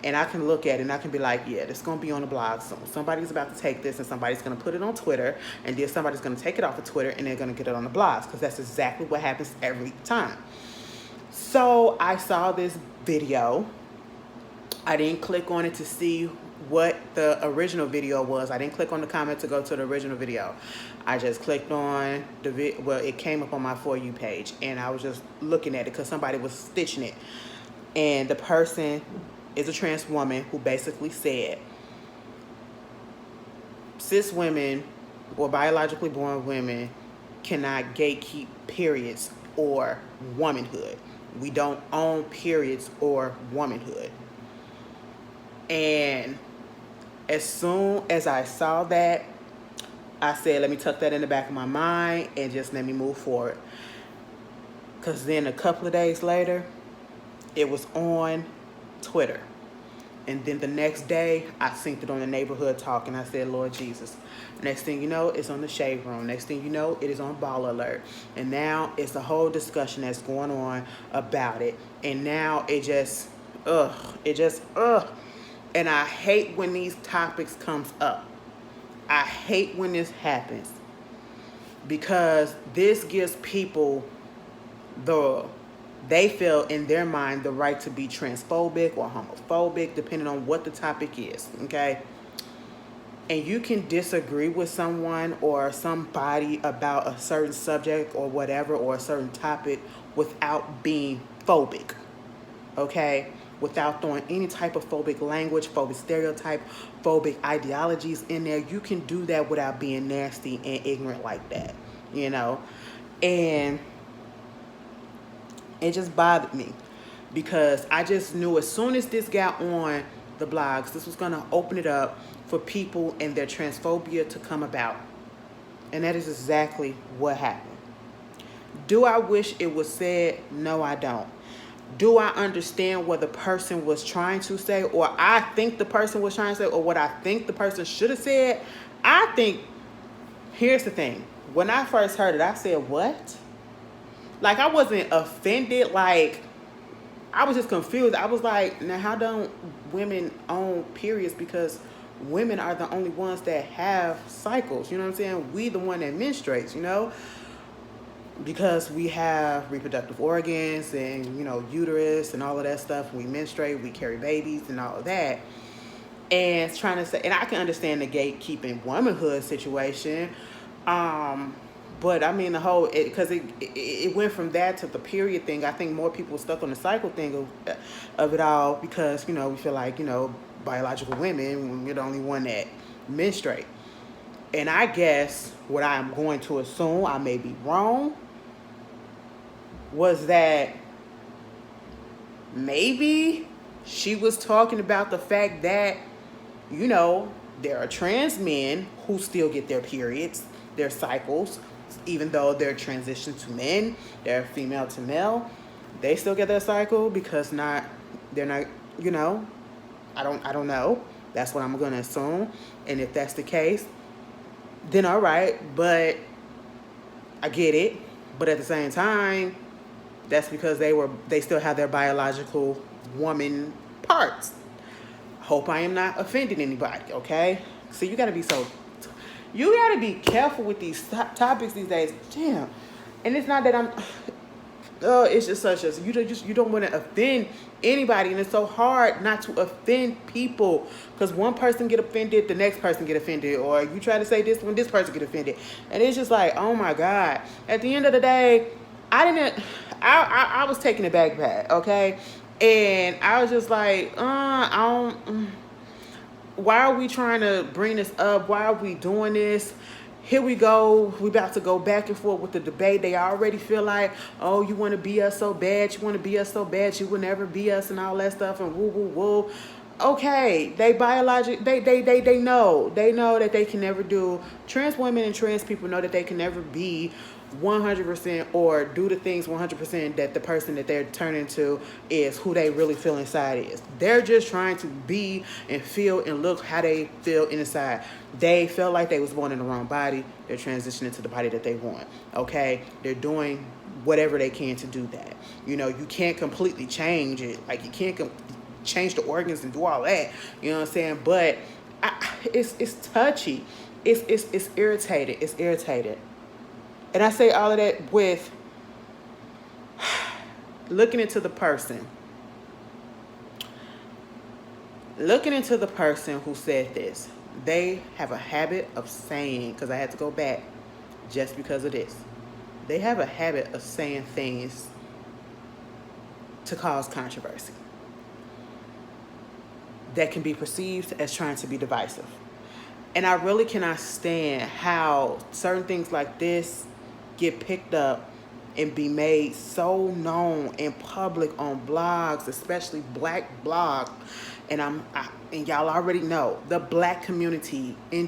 And I can look at it and I can be like, yeah, it's going to be on the blog soon. Somebody's about to take this and somebody's going to put it on Twitter, and then somebody's going to take it off of Twitter and they're going to get it on the blogs, because that's exactly what happens every time. So I saw this video. I didn't click on it to see what the original video was. I didn't click on the comment to go to the original video. I just clicked on well, it came up on my For You page, and I was just looking at it because somebody was stitching it. And the person is a trans woman who basically said, cis women or biologically born women cannot gatekeep periods or womanhood. We don't own periods or womanhood. And as soon as I saw that, I said, let me tuck that in the back of my mind and just let me move forward. Because then a couple of days later, it was on Twitter. And then the next day, I synced it on the Neighborhood Talk, and I said, Lord Jesus. Next thing you know, it's on the Shade Room. Next thing you know, it is on Ball Alert. And now it's a whole discussion that's going on about it. And now it just. And I hate when these topics comes up. I hate when this happens. Because this gives people they feel in their mind the right to be transphobic or homophobic, depending on what the topic is, okay? And you can disagree with someone or somebody about a certain subject or whatever, or a certain topic without being phobic, okay? Without throwing any type of phobic language, phobic stereotype, phobic ideologies in there. You can do that without being nasty and ignorant like that, you know? And it just bothered me because I just knew as soon as this got on the blogs, this was going to open it up for people and their transphobia to come about. And that is exactly what happened. Do I wish it was said? No, I don't. Do I understand what the person was trying to say, or I think the person was trying to say, or what I think the person should have said? I think, here's the thing. When I first heard it, I said, what? Like, I wasn't offended. Like, I was just confused. I was like, now, how don't women own periods? Because women are the only ones that have cycles. You know what I'm saying? We the one that menstruates, you know? Because we have reproductive organs and, you know, uterus and all of that stuff. We menstruate, we carry babies and all of that. And it's trying to say, and I can understand the gatekeeping womanhood situation. But I mean, the whole, because it went from that to the period thing. I think more people were stuck on the cycle thing of it all because, you know, we feel like, you know, biological women, we're the only one that menstruate. And I guess what I'm going to assume, I may be wrong, was that maybe she was talking about the fact that, you know, there are trans men who still get their periods, their cycles, even though they're transitioned to men, they're female to male, they still get their cycle because they're not, you know, I don't know. That's what I'm going to assume. And if that's the case, then all right, but I get it. But at the same time, that's because they still have their biological woman parts. Hope I am not offending anybody, okay? So you gotta be careful with these topics these days. Damn. And it's not that I'm, it's just such as, you don't want to offend anybody. And it's so hard not to offend people. Because one person get offended, the next person get offended. Or you try to say this when this person get offended. And it's just like, oh my God. At the end of the day, I was taking it back, okay? And I was just like, why are we trying to bring this up? Why are we doing this? Here we go. We about to go back and forth with the debate. They already feel like, oh, you want to be us so bad. You want to be us so bad. You will never be us and all that stuff and woo, woo, woo. Okay, they know that they can never do. Trans women and trans people know that they can never be 100% or do the things 100% that the person that they're turning to is who they really feel inside is. They're just trying to be and feel and look how they feel inside. They felt like they was born in the wrong body. They're transitioning to the body that they want. Okay, they're doing whatever they can to do that. You know, you can't completely change it. Like, you can't change the organs and do all that. You know what I'm saying? But it's touchy. It's irritated. It's irritated. And I say all of that with looking into the person. Looking into the person who said this, they have a habit of saying, because I had to go back just because of this, they have a habit of saying things to cause controversy that can be perceived as trying to be divisive. And I really cannot stand how certain things like this get picked up and be made so known in public on blogs, especially black blogs. And and y'all already know the black community, a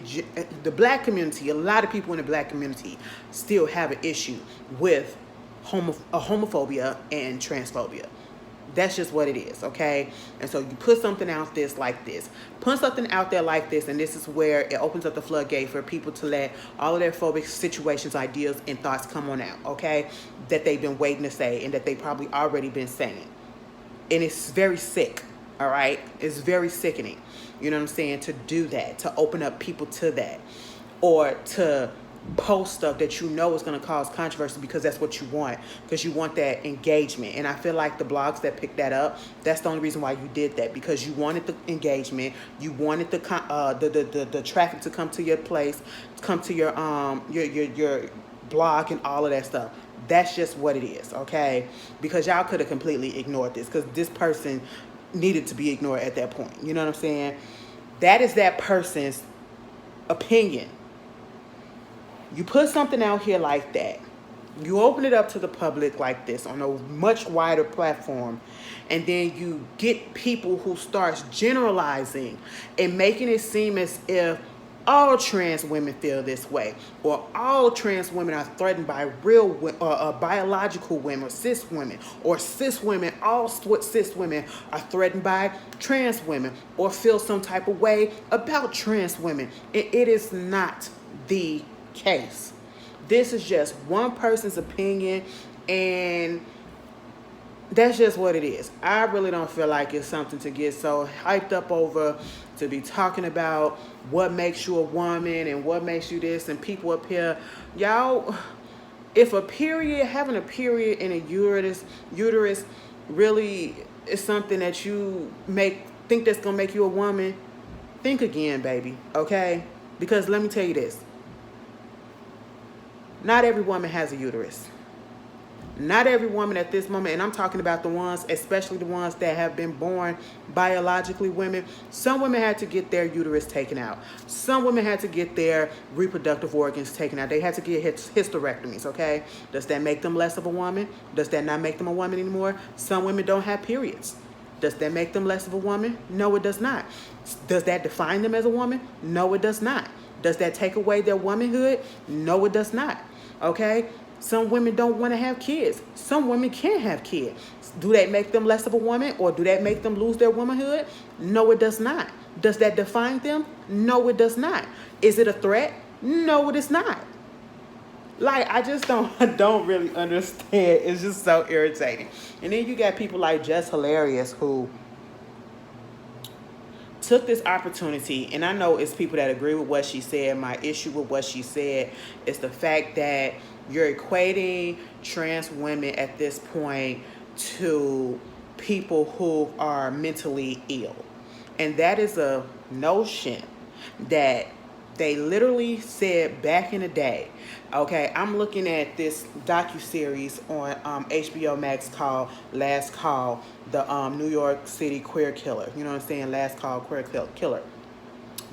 lot of people in the black community still have an issue with homophobia and transphobia. That's just what it is, okay? And so you put something out there like this. Put something out there like this, and this is where it opens up the floodgate for people to let all of their phobic situations, ideas, and thoughts come on out, okay? That they've been waiting to say and that they probably already been saying. And it's very sick, all right? It's very sickening, you know what I'm saying, to do that, to open up people to that, or to post stuff that you know is going to cause controversy because that's what you want, because you want that engagement. And I feel like the blogs that picked that up, that's the only reason why you did that, because you wanted the engagement, you wanted the traffic to come to your place, come to your blog and all of that stuff. That's just what it is, okay? Because y'all could have completely ignored this, because this person needed to be ignored at that point. You know what I'm saying? That is that person's opinion. You put something out here like that, you open it up to the public like this on a much wider platform, and then you get people who starts generalizing and making it seem as if all trans women feel this way, or all trans women are threatened by real biological women, or cis women, all cis women are threatened by trans women, or feel some type of way about trans women. It is not the case. This is just one person's opinion, and that's just what it is. I really don't feel like it's something to get so hyped up over, to be talking about what makes you a woman and what makes you this, and people up here, y'all, if having a period in a uterus really is something that you think that's gonna make you a woman, think again, baby, okay? Because let me tell you this. Not every woman has a uterus. Not every woman at this moment, and I'm talking about the ones, especially the ones that have been born biologically women. Some women had to get their uterus taken out. Some women had to get their reproductive organs taken out. They had to get hysterectomies, okay? Does that make them less of a woman? Does that not make them a woman anymore? Some women don't have periods. Does that make them less of a woman? No, it does not. Does that define them as a woman? No, it does not. Does that take away their womanhood? No, it does not. Okay? Some women don't want to have kids. Some women can't have kids. Do that make them less of a woman, or do that make them lose their womanhood? No, it does not. Does that define them? No, it does not. Is it a threat? No, it is not. Like, I just don't really understand. It's just so irritating. And then you got people like Jess Hilarious, who took this opportunity, and I know it's people that agree with what she said. My issue with what she said is the fact that you're equating trans women at this point to people who are mentally ill. And that is a notion that they literally said back in the day. Okay, I'm looking at this docuseries on HBO Max called Last Call, the New York City queer killer. You know what I'm saying? Last Call queer killer.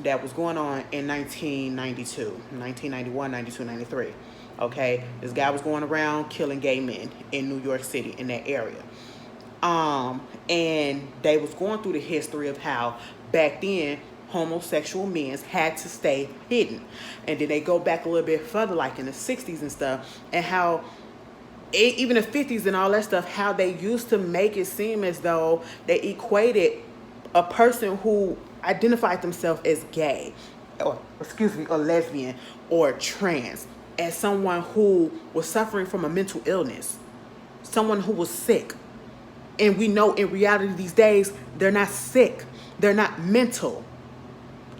That was going on in 1992, 1991, 92, 93. Okay, this guy was going around killing gay men in New York City, in that area. And they was going through the history of how back then homosexual men had to stay hidden. And then they go back a little bit further, like in the 60s and stuff, and how even the 50s and all that stuff, how they used to make it seem as though they equated a person who identified themselves as gay, or lesbian, or trans, as someone who was suffering from a mental illness, someone who was sick. And we know in reality these days, they're not sick. They're not mental.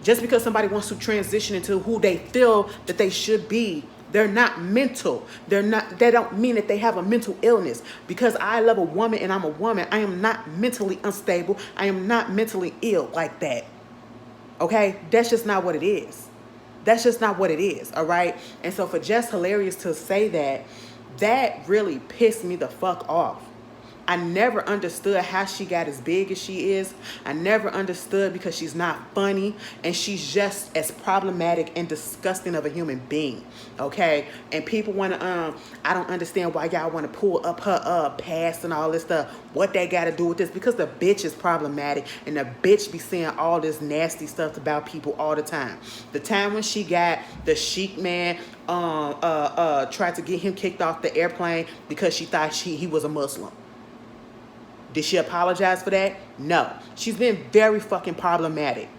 Just because somebody wants to transition into who they feel that they should be They're not mental. They don't mean that they have a mental illness. Because I love a woman and I'm a woman, I am not mentally unstable. I am not mentally ill like that. Okay? That's just not what it is. That's just not what it is, all right? And so for Jess Hilarious to say that, that really pissed me the fuck off. I never understood how she got as big as she is. I never understood because she's not funny and she's just as problematic and disgusting of a human being, okay? And people want to, I don't understand why y'all want to pull up her past and all this stuff. What they got to do with this? Because the bitch is problematic and the bitch be saying all this nasty stuff about people all the time. The time when she got the Sheik man tried to get him kicked off the airplane because she thought he was a Muslim. Did she apologize for that? No. She's been very fucking problematic.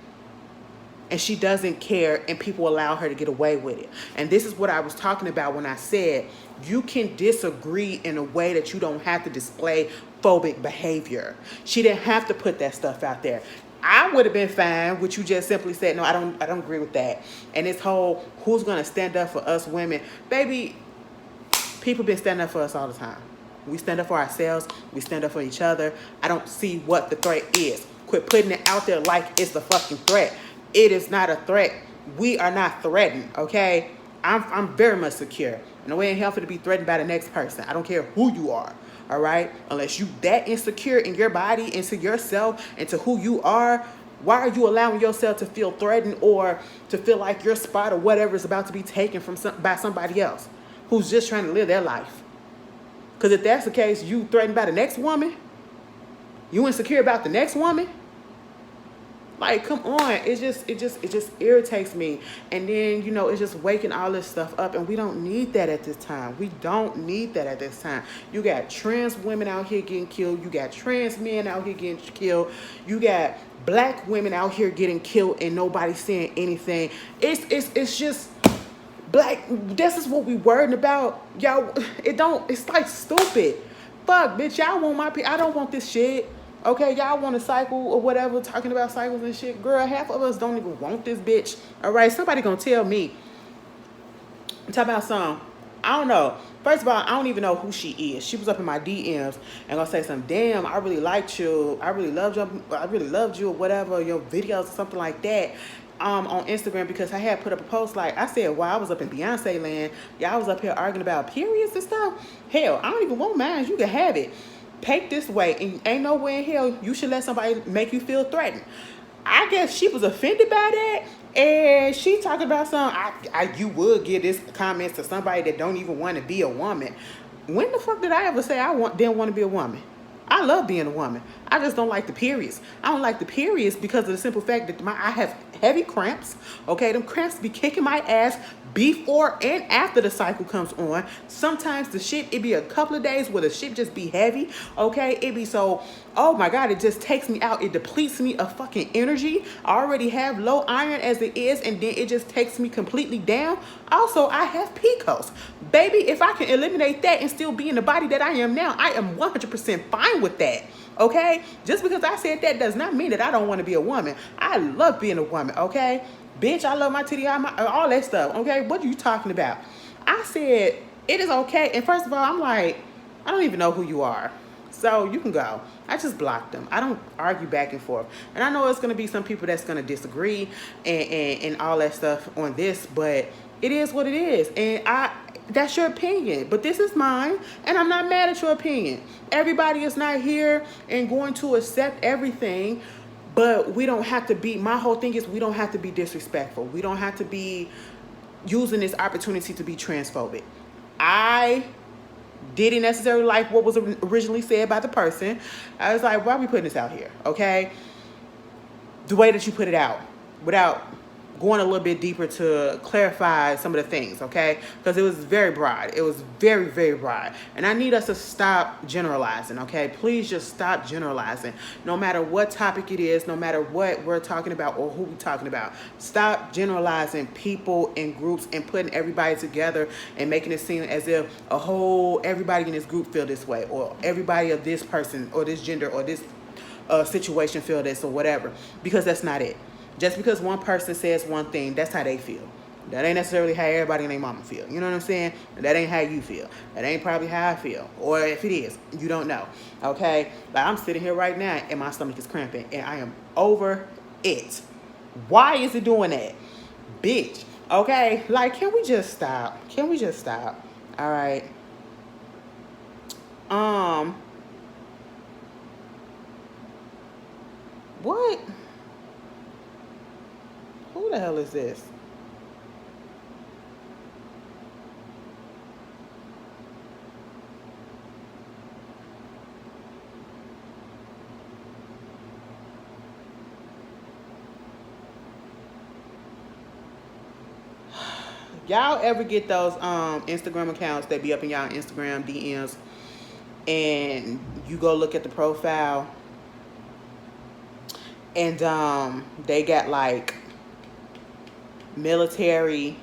And she doesn't care, and people allow her to get away with it. And this is what I was talking about when I said you can disagree in a way that you don't have to display phobic behavior. She didn't have to put that stuff out there. I would have been fine with you just simply said, no, I don't agree with that. And this whole who's going to stand up for us women. Baby, people been standing up for us all the time. We stand up for ourselves. We stand up for each other. I don't see what the threat is. Quit putting it out there like it's the fucking threat. It is not a threat. We are not threatened, okay? I'm very much secure. And the way in hell for to be threatened by the next person. I don't care who you are, all right? Unless you that insecure in your body, into yourself, into who you are, why are you allowing yourself to feel threatened or to feel like your spot or whatever is about to be taken from by somebody else who's just trying to live their life? Because if that's the case, you threatened by the next woman? You insecure about the next woman? Like, come on. It just irritates me. And then, you know, it's just waking all this stuff up. And we don't need that at this time. We don't need that at this time. You got trans women out here getting killed. You got trans men out here getting killed. You got black women out here getting killed and nobody saying anything. It's just... Black, this is what we worried about. Y'all, it's like stupid. Fuck, bitch, y'all want my, I don't want this shit. Okay, y'all want a cycle or whatever, talking about cycles and shit. Girl, half of us don't even want this bitch. All right, somebody gonna tell me. Talk about some, I don't know. First of all, I don't even know who she is. She was up in my DMs and gonna say something, damn, I really liked you. I really loved you or whatever, your videos or something like that. On Instagram because I had put up a post like I said while I was up in Beyonce land, y'all was up here arguing about periods and stuff. Hell, I don't even want mine. You can have it. Take this way, and ain't no way in hell you should let somebody make you feel threatened. I guess she was offended by that, and she talking about you would give this comments to somebody that don't even want to be a woman. When the fuck did I ever say didn't want to be a woman? I love being a woman. I just don't like the periods. I don't like the periods because of the simple fact that I have heavy cramps. Okay, them cramps be kicking my ass before and after the cycle comes on. Sometimes the shit, it be a couple of days where the shit just be heavy. Okay, it be so, oh my God, it just takes me out. It depletes me of fucking energy. I already have low iron as it is, and then it just takes me completely down. Also, I have PCOS. Baby, if I can eliminate that and still be in the body that I am now, I am 100% fine with that. Okay? Just because I said that does not mean that I don't want to be a woman. I love being a woman, okay? Bitch, I love my titty, all that stuff, okay? What are you talking about? I said, it is okay. And first of all, I'm like, I don't even know who you are. So you can go. I just blocked them. I don't argue back and forth. And I know it's going to be some people that's going to disagree and all that stuff on this, but it is what it is. And that's your opinion, but this is mine, and I'm not mad at your opinion. Everybody is not here and going to accept everything, but we don't have to be, my whole thing is we don't have to be disrespectful. We don't have to be using this opportunity to be transphobic. I didn't necessarily like what was originally said by the person. I was like, why are we putting this out here, okay? The way that you put it out, without going a little bit deeper to clarify some of the things, okay? Because it was very broad. It was very, very broad. And I need us to stop generalizing, okay? Please just stop generalizing. No matter what topic it is, no matter what we're talking about or who we're talking about, stop generalizing people and groups and putting everybody together and making it seem as if everybody in this group feel this way, or everybody of this person or this gender or this situation feel this or whatever, because that's not it. Just because one person says one thing, that's how they feel. That ain't necessarily how everybody and their mama feel. You know what I'm saying? That ain't how you feel. That ain't probably how I feel. Or if it is, you don't know. Okay? Like, I'm sitting here right now and my stomach is cramping and I am over it. Why is it doing that? Bitch. Okay? Like, can we just stop? Can we just stop? All right. What? Who the hell is this? Y'all ever get those Instagram accounts that be up in y'all Instagram DMs and you go look at the profile and they got like military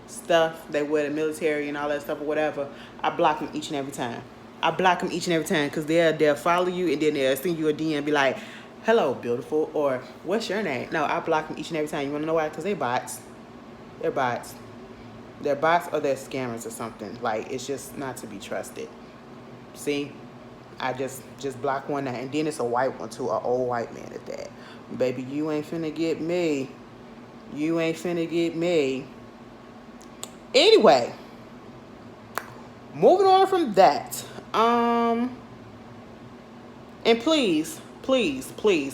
stuff, they wear the military and all that stuff or whatever? I block them each and every time. I block them each and every time because they'll follow you and then they'll send you a DM and be like, hello, beautiful, or what's your name? No, I block them each and every time. You want to know why? Because they bots. They're bots. They're bots or they're scammers or something. Like, it's just not to be trusted. See? I just block one now. And then it's a white one too, an old white man at that. Baby, you ain't finna get me. You ain't finna get me. Anyway, moving on from that. And please,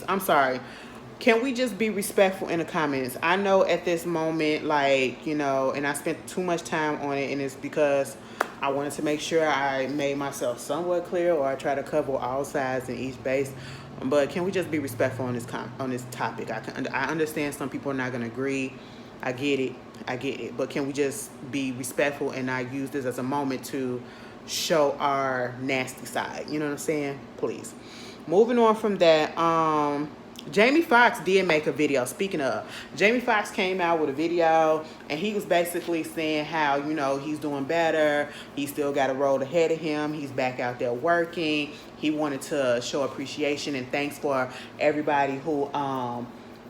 I'm sorry. Can we just be respectful in the comments? I know at this moment, like, you know, and I spent too much time on it, and it's because I wanted to make sure I made myself somewhat clear, or I try to cover all sides in each base. But can we just be respectful on this topic? I understand some people are not going to agree. I get it. But can we just be respectful and not use this as a moment to show our nasty side? You know what I'm saying? Please. Moving on from that, Jamie Foxx did make a video. Speaking of, Jamie Foxx came out with a video and he was basically saying how, you know, he's doing better. He still got a road ahead of him. He's back out there working. He wanted to show appreciation and thanks for everybody who,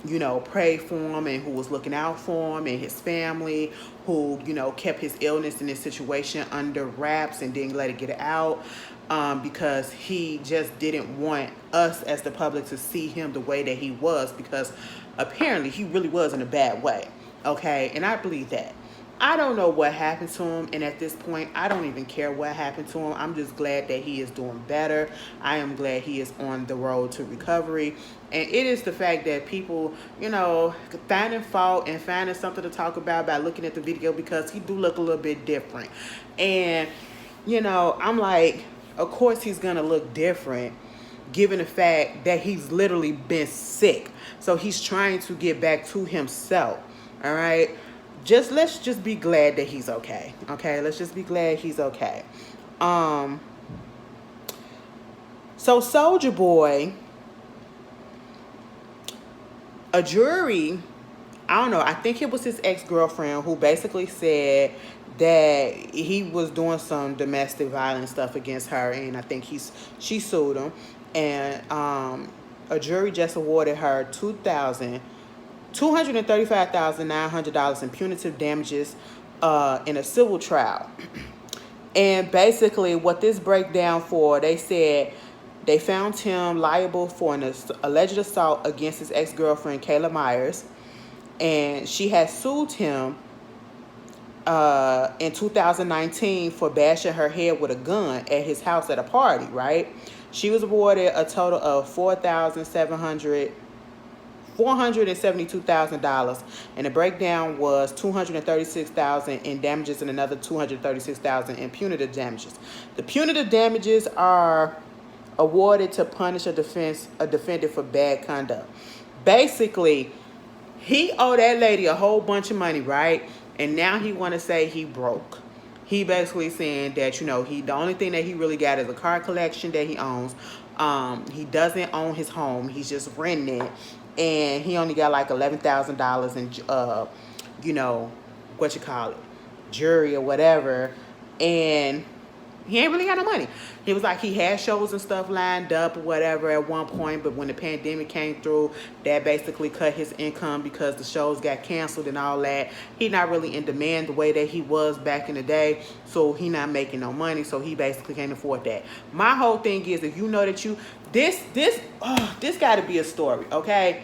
you know, prayed for him and who was looking out for him and his family, who, you know, kept his illness and his situation under wraps and didn't let it get out. Because he just didn't want us as the public to see him the way that he was, because apparently he really was in a bad way. Okay, and I believe that. I don't know what happened to him, and at this point, I don't even care what happened to him. I'm just glad that he is doing better. I am glad he is on the road to recovery. And it is the fact that people, you know, finding fault and finding something to talk about by looking at the video, because he do look a little bit different. And, you know, I'm like, of course he's going to look different given the fact that he's literally been sick. So he's trying to get back to himself. All right. Let's just be glad that he's okay. Okay. Let's just be glad he's okay. So Soulja Boy, a jury, I don't know, I think it was his ex-girlfriend who basically said that he was doing some domestic violence stuff against her, and I think she sued him, and a jury just awarded her $235,900 in punitive damages in a civil trial. And basically what this breakdown for, they said they found him liable for an alleged assault against his ex-girlfriend Kayla Myers, and she had sued him in 2019 for bashing her head with a gun at his house at a party, right? She was awarded a total of $472,000, and the breakdown was $236,000 in damages and another $236,000 in punitive damages. The punitive damages are awarded to punish a defendant for bad conduct. Basically, he owed that lady a whole bunch of money, right? And now he want to say he broke. He basically saying that, you know, the only thing that he really got is a car collection that he owns. He doesn't own his home. He's just renting it. And he only got like $11,000 in, you know, jury or whatever. And He ain't really got no money. He was like, he had shows and stuff lined up or whatever at one point, but when the pandemic came through, that basically cut his income because the shows got canceled and all that. He not really in demand the way that he was back in the day, so he not making no money, so he basically can't afford that. My whole thing is, if you know that this got to be a story, okay?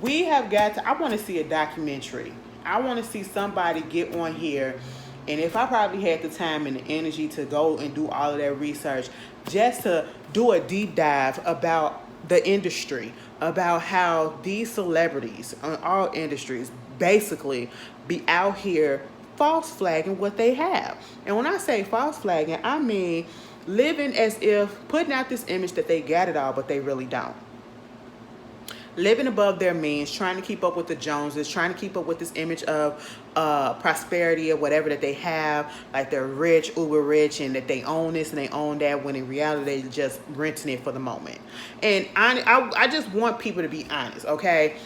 We have got to, I want to see a documentary. I want to see somebody get on here. And if I probably had the time and the energy to go and do all of that research, just to do a deep dive about the industry, about how these celebrities in all industries basically be out here false flagging what they have. And when I say false flagging, I mean living as if, putting out this image that they got it all, but they really don't. Living above their means, trying to keep up with the Joneses, trying to keep up with this image of prosperity or whatever that they have, like they're rich, uber rich, and that they own this and they own that, when in reality they're just renting it for the moment. And I just want people to be honest, okay?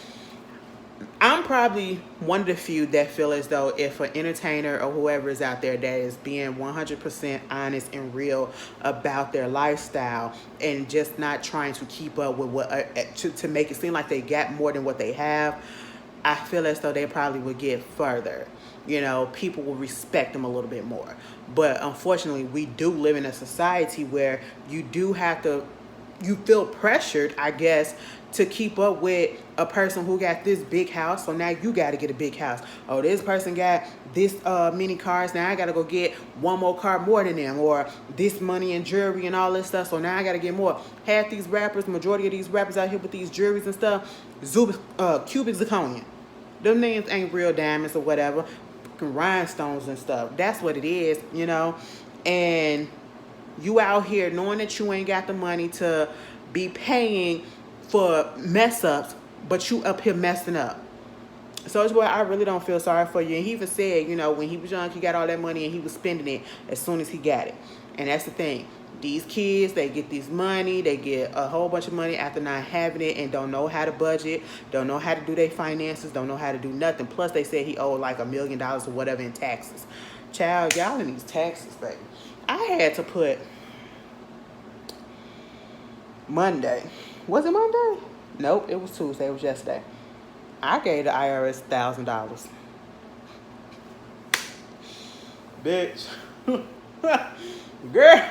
I'm probably one of the few that feel as though if an entertainer or whoever is out there that is being 100% honest and real about their lifestyle and just not trying to keep up with what to make it seem like they got more than what they have, I feel as though they probably would get further. You know, people will respect them a little bit more. But unfortunately, we do live in a society where you do have to, you feel pressured, I guess, to keep up with a person who got this big house, so now you got to get a big house. Oh, this person got this many cars, now I got to go get one more car more than them, or this money and jewelry and all this stuff, so now I got to get more. Half these rappers, majority of these rappers out here with these jewelries and stuff, cubic zirconia. Them names ain't real diamonds or whatever, rhinestones and stuff. That's what it is, you know. And you out here knowing that you ain't got the money to be paying for mess ups, but you up here messing up. So it's where I really don't feel sorry for you. And he even said, you know, when he was young, he got all that money and he was spending it as soon as he got it. And that's the thing. These kids, they get this money, they get a whole bunch of money after not having it and don't know how to budget, don't know how to do their finances, don't know how to do nothing. Plus, they said he owed like $1 million or whatever in taxes. Child, y'all in these taxes, baby. I had to put Monday. Was it Monday? Nope, it was Tuesday. It was yesterday. I gave the IRS $1,000. Bitch. Girl,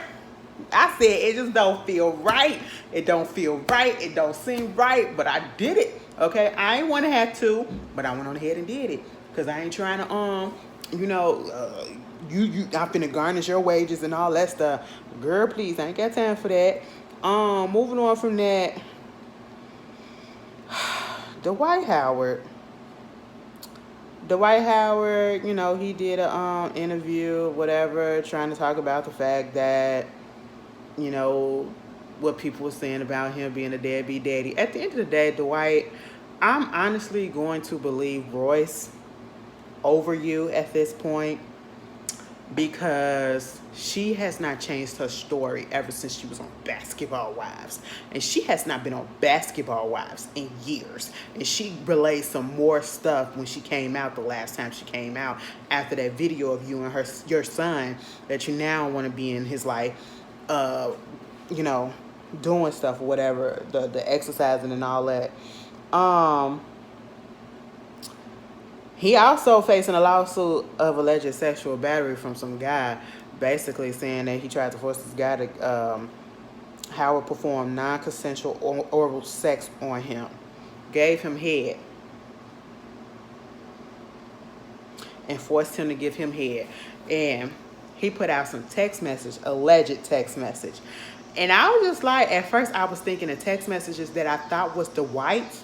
I said it just don't feel right. It don't feel right. It don't seem right, but I did it. Okay, I ain't want to have to, but I went on ahead and did it because I ain't trying to you know, you I'm finna garnish your wages and all that stuff. Girl, please, I ain't got time for that. Moving on from that, Dwight Howard, you know, he did a interview, whatever, trying to talk about the fact that, you know, what people were saying about him being a deadbeat daddy. At the end of the day, Dwight, I'm honestly going to believe Royce over you at this point, because she has not changed her story ever since she was on Basketball Wives. And she has not been on Basketball Wives in years. And she relayed some more stuff when she came out the last time she came out, after that video of you and your son that you now want to be in his life, you know, doing stuff or whatever, the exercising and all that. He also facing a lawsuit of alleged sexual battery from some guy, basically saying that he tried to force this guy to Howard performed non-consensual oral sex on him, gave him head, and forced him to give him head. And he put out some text message, alleged text message. And I was just like, at first I was thinking the text messages that I thought was Dwight,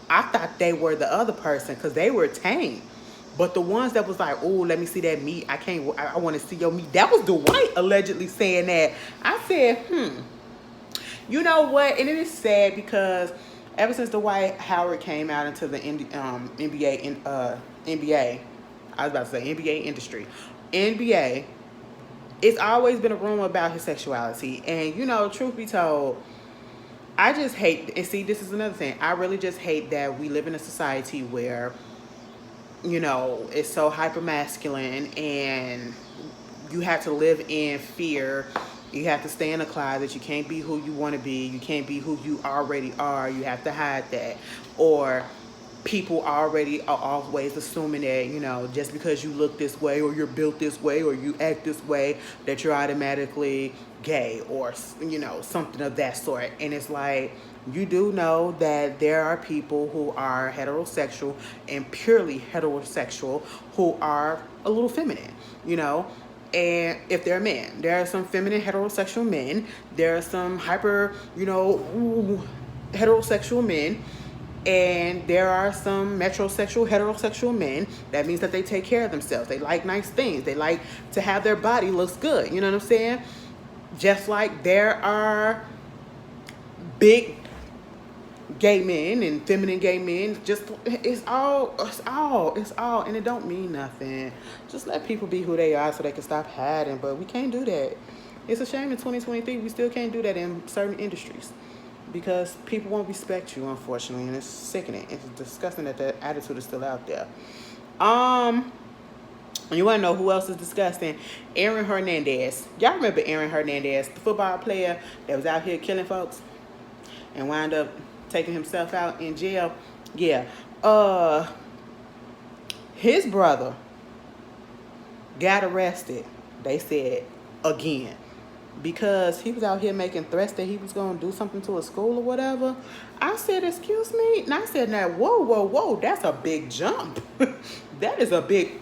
I thought they were the other person because they were tame. But the ones that was like, oh, let me see that meat. I want to see your meat. That was Dwight allegedly saying that. I said, You know what? And it is sad because ever since Dwight Howard came out into the NBA, I was about to say NBA industry. NBA, it's always been a rumor about his sexuality. And, you know, truth be told, I just hate, and see, this is another thing. I really just hate that we live in a society where, you know, it's so hyper masculine and you have to live in fear. You have to stay in a closet. You can't be who you want to be. You can't be who you already are. You have to hide that. Or people already are always assuming that, you know, just because you look this way or you're built this way or you act this way, that you're automatically gay or, you know, something of that sort. And it's like, you do know that there are people who are heterosexual and purely heterosexual who are a little feminine, you know. And if they're men, there are some feminine heterosexual men. There are some hyper, you know, heterosexual men. And there are some metrosexual, heterosexual men. That means that they take care of themselves. They like nice things. They like to have their body looks good. You know what I'm saying? Just like there are big gay men and feminine gay men. Just it's all, and it don't mean nothing. Just let people be who they are so they can stop hiding. But we can't do that. It's a shame in 2023 we still can't do that in certain industries. Because people won't respect you, unfortunately, and it's sickening. It's disgusting that that attitude is still out there. And you want to know who else is disgusting? Aaron Hernandez. Y'all remember Aaron Hernandez, the football player that was out here killing folks and wound up taking himself out in jail? Yeah. His brother got arrested, they said, again, because he was out here making threats that he was going to do something to a school or whatever. I said, excuse me? And I said, now, whoa, that's a big jump. That is a big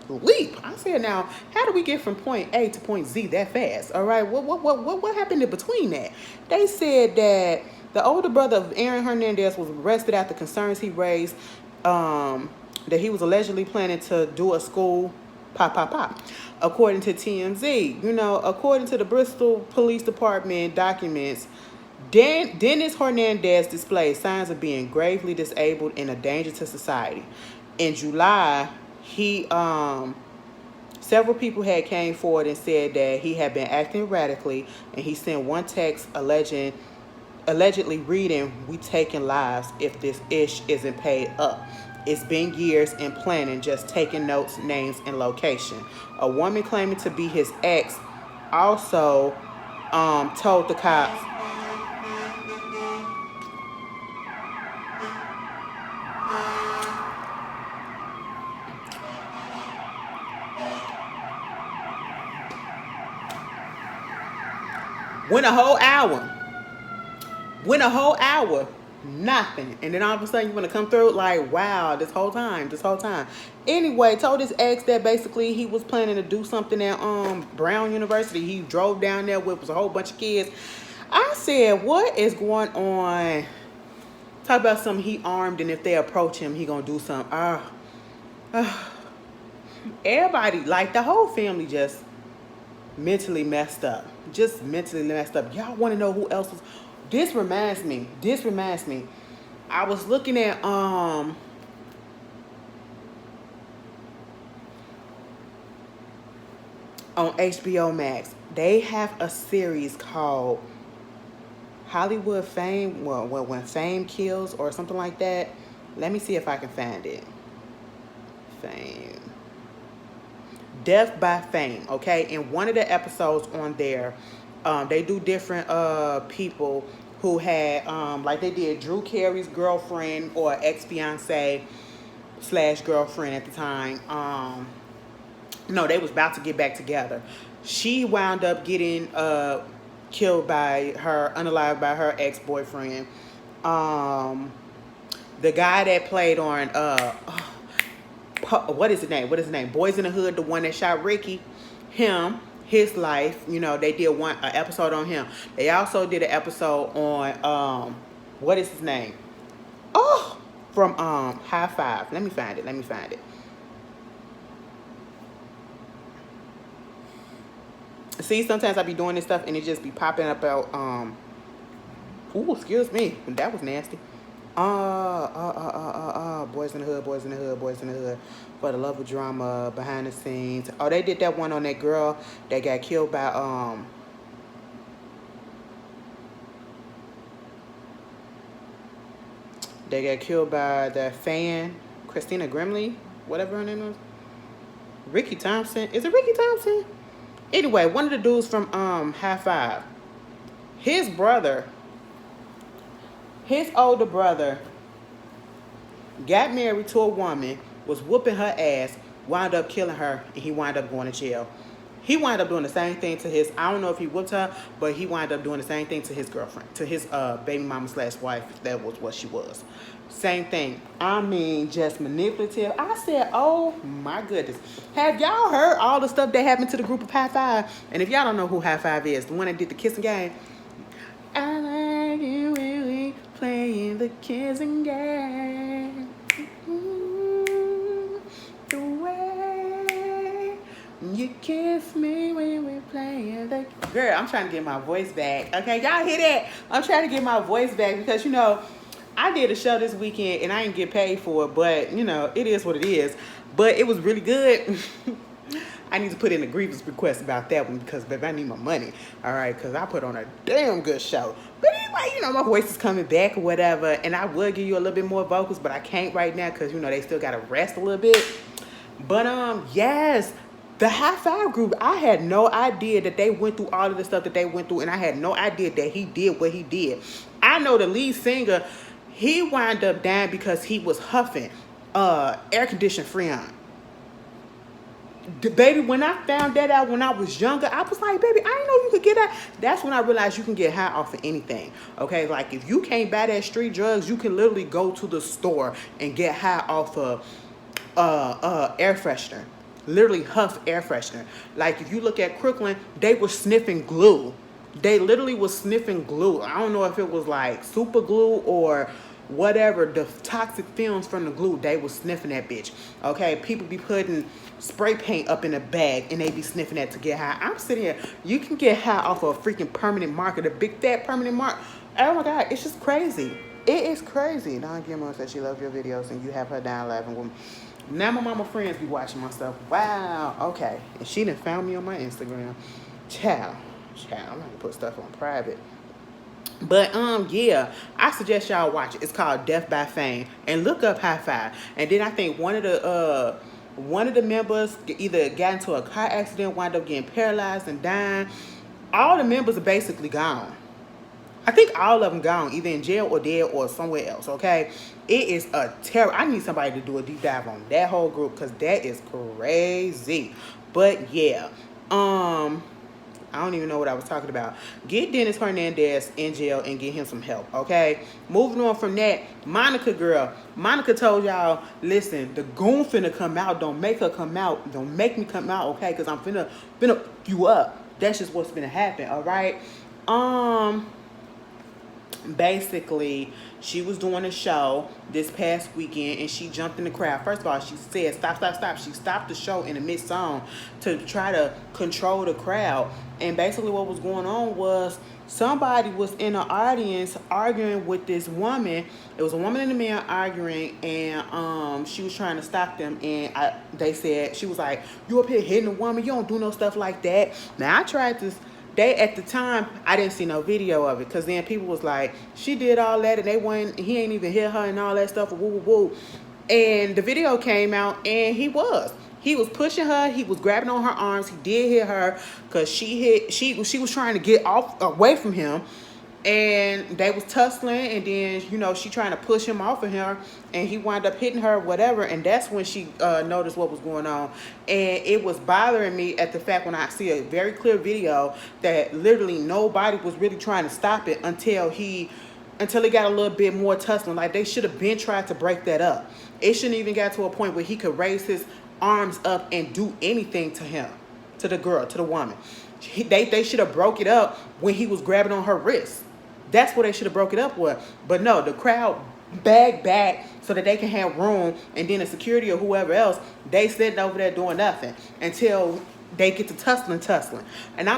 leap. I said, now, how do we get from point A to point Z that fast? All right, what happened in between that? They said that the older brother of Aaron Hernandez was arrested after concerns he raised that he was allegedly planning to do a school pop. According to TMZ, you know, according to the Bristol Police Department documents, Dennis Hernandez displayed signs of being gravely disabled and a danger to society. In July, he several people had came forward and said that he had been acting erratically, and he sent one text allegedly reading, "We taking lives if this ish isn't paid up. It's been years in planning, just taking notes, names, and location." A woman claiming to be his ex also told the cops went a whole hour, nothing. And then all of a sudden you want to come through like, wow, this whole time. Anyway, told his ex that basically he was planning to do something at Brown University. He drove down there with a whole bunch of kids. I said, what is going on? Talk about something, he armed, and if they approach him, he gonna do something. Everybody, like the whole family, just mentally messed up. Y'all want to know who else was? This reminds me. I was looking at on HBO Max. They have a series called Hollywood Fame. Well, when Fame Kills or something like that. Let me see if I can find it. Fame. Death by Fame, okay? In one of the episodes on there, they do different people who had, like they did Drew Carey's girlfriend or ex-fiance / girlfriend at the time. No, they was about to get back together. She wound up getting killed by her, unalived by her ex-boyfriend. The guy that played on what is his name? Boys in the Hood, the one that shot Ricky. His life, you know, they did an episode on him. They also did an episode on what is his name? Oh, from High Five. Let me find it. See, sometimes I be doing this stuff and it just be popping up out ooh, excuse me. That was nasty. Boys in the Hood. For the love of drama, behind the scenes. Oh, they did that one on that girl that got killed by the fan, Christina Grimley, whatever her name was. Ricky Thompson. Is it Ricky Thompson? Anyway, one of the dudes from High Five, his brother, his older brother, got married to a woman, was whooping her ass, wound up killing her, and he wound up going to jail. He wound up doing the same thing to his, I don't know if he whooped her, but he wound up doing the same thing to his girlfriend, to his baby mama slash wife. That was what she was. Same thing. I mean, just manipulative. I said, oh my goodness. Have y'all heard all the stuff that happened to the group of High Five? And if y'all don't know who High Five is, the one that did the kissing game. I like you when we playing the kissing game. The way you kiss me when we playing the... Girl, I'm trying to get my voice back. Okay, y'all hear that? I'm trying to get my voice back because, you know, I did a show this weekend and I didn't get paid for it, but, you know, it is what it is. But it was really good. I need to put in a grievance request about that one because, baby, I need my money. All right, because I put on a damn good show. But anyway, you know, my voice is coming back or whatever, and I would give you a little bit more vocals, but I can't right now because, you know, they still got to rest a little bit. But, yes, the High Five group, I had no idea that they went through all of the stuff that they went through, and I had no idea that he did what he did. I know the lead singer, he wound up dying because he was huffing air-conditioned Freon. Baby, when I found that out when I was younger, I was like, baby, I didn't know you could get that. That's when I realized you can get high off of anything. Okay, like if you can't buy that street drugs, you can literally go to the store and get high off of air freshener. Literally huff air freshener. Like if you look at Crooklyn, they were sniffing glue. They literally was sniffing glue. I don't know if it was like super glue or whatever, the toxic films from the glue, they was sniffing that bitch. Okay, people be putting spray paint up in a bag and they be sniffing that to get high. I'm sitting here, you can get high off of a freaking permanent marker, the big fat permanent mark. Oh my God, it's just crazy. It is crazy. Don Gilmore said she loves your videos and you have her down laughing with me. Now my mama friends be watching my stuff. Wow, okay. And she done found me on my Instagram. Child, I'm gonna put stuff on private. But yeah, I suggest y'all watch it. It's called Death by Fame, and look up High Five. And then I think one of the members either got into a car accident, wound up getting paralyzed and dying. All the members are basically gone. I think all of them gone, either in jail or dead or somewhere else. Okay, it is a terror. I need somebody to do a deep dive on that whole group because that is crazy. But yeah, I don't even know what I was talking about. Get Dennis Hernandez in jail and get him some help, okay? Moving on from that, Monica girl. Monica told y'all, listen, the goon finna come out. Don't make her come out. Don't make me come out, okay? Because I'm finna you up. That's just what's finna happen, all right? Basically, she was doing a show this past weekend and she jumped in the crowd. First of all, she said, stop, stop, stop. She stopped the show in the mid-song to try to control the crowd. And basically what was going on was somebody was in the audience arguing with this woman. It was a woman and a man arguing, and she was trying to stop them. And they said, she was like, you up here hitting a woman? You don't do no stuff like that. Now, I tried to... at the time, I didn't see no video of it because then people was like, she did all that and he ain't even hit her and all that stuff. Woo, woo, woo. And the video came out and he was pushing her. He was grabbing on her arms. He did hit her because she was trying to get away from him. And they was tussling, and then, you know, she trying to push him off of her, and he wound up hitting her, whatever, and that's when she noticed what was going on. And it was bothering me at the fact when I see a very clear video that literally nobody was really trying to stop it until it got a little bit more tussling. Like, they should have been trying to break that up. It shouldn't even got to a point where he could raise his arms up and do anything to him, to the girl, to the woman. They should have broke it up when he was grabbing on her wrist. That's what they should have broke it up with. But no, the crowd bagged back so that they can have room, and then the security or whoever else, they sitting over there doing nothing until they get to tussling. And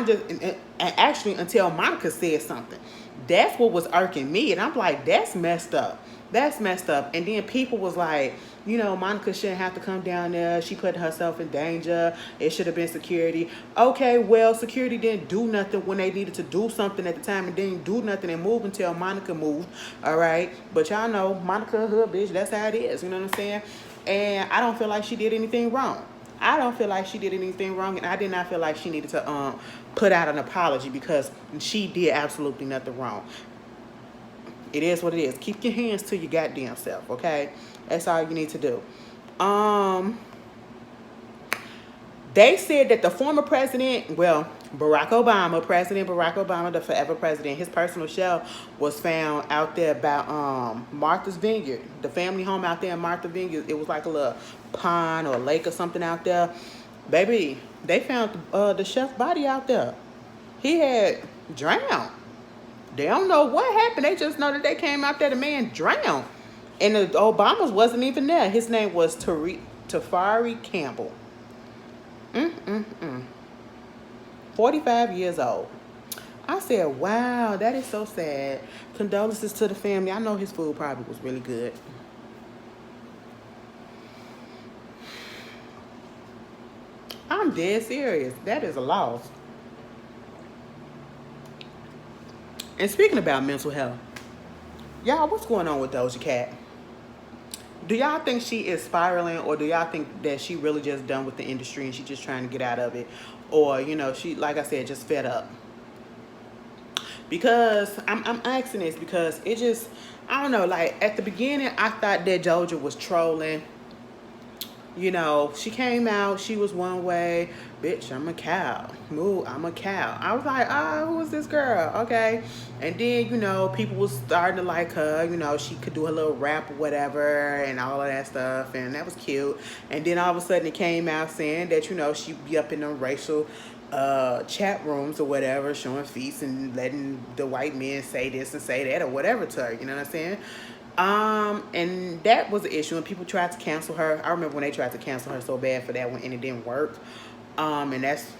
actually until Monica said something. That's what was irking me. And I'm like, that's messed up. That's messed up. And then people was like, you know, Monica shouldn't have to come down there. She put herself in danger. It should have been security. Okay, well, security didn't do nothing when they needed to do something at the time, and didn't do nothing and move until Monica moved. All right. But y'all know, Monica, her bitch, that's how it is. You know what I'm saying? And I don't feel like she did anything wrong. I don't feel like she did anything wrong, and I did not feel like she needed to put out an apology because she did absolutely nothing wrong. It is what it is. Keep your hands to your goddamn self, okay? That's all you need to do. They said that the former president, well, President Barack Obama, the forever president, his personal shell was found out there by Martha's Vineyard, the family home out there in Martha's Vineyard. It was like a little pond or a lake or something out there. Baby, they found the chef's body out there. He had drowned. They don't know what happened. They just know that they came out there, the man drowned. And the Obamas wasn't even there. His name was Tafari Campbell. 45 years old. I said, wow, that is so sad. Condolences to the family. I know his food probably was really good. I'm dead serious. That is a loss. And speaking about mental health, y'all, what's going on with Doja Cat? Do y'all think she is spiraling, or do y'all think that she really just done with the industry and she just trying to get out of it? Or, you know, she, like I said, just fed up? Because I'm asking this because it just, I don't know, like at the beginning I thought that Doja was trolling. You know, she came out, she was one way, bitch, I'm a cow. Moo, I'm a cow. I was like, who is this girl? Okay. And then, you know, people was starting to like her. You know, she could do her little rap or whatever and all of that stuff. And that was cute. And then all of a sudden it came out saying that, you know, she'd be up in them racial chat rooms or whatever, showing feats and letting the white men say this and say that or whatever to her. You know what I'm saying? And that was an issue, and people tried to cancel her. I remember when they tried to cancel her so bad for that one, and it didn't work. And that's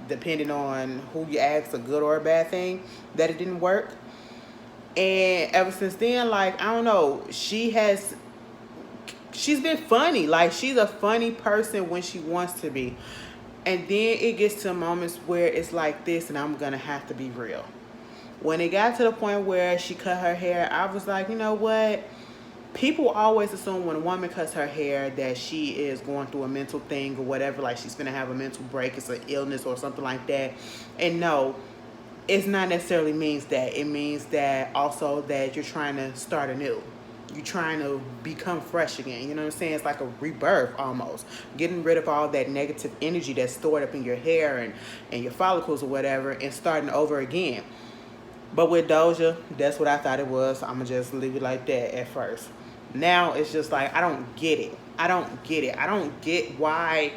depending on who you ask, a good or a bad thing, that it didn't work. And ever since then, like, I don't know, she's been funny. Like, she's a funny person when she wants to be. And then it gets to moments where it's like this, and I'm gonna have to be real. When it got to the point where she cut her hair, I was like, you know what? People always assume when a woman cuts her hair that she is going through a mental thing or whatever, like she's going to have a mental break, it's an illness or something like that. And no, it's not necessarily means that. It means that also that you're trying to start anew. You're trying to become fresh again. You know what I'm saying? It's like a rebirth almost. Getting rid of all that negative energy that's stored up in your hair and your follicles or whatever, and starting over again. But with Doja, that's what I thought it was. I'm going to just leave it like that at first. Now it's just like, I don't get it. I don't get why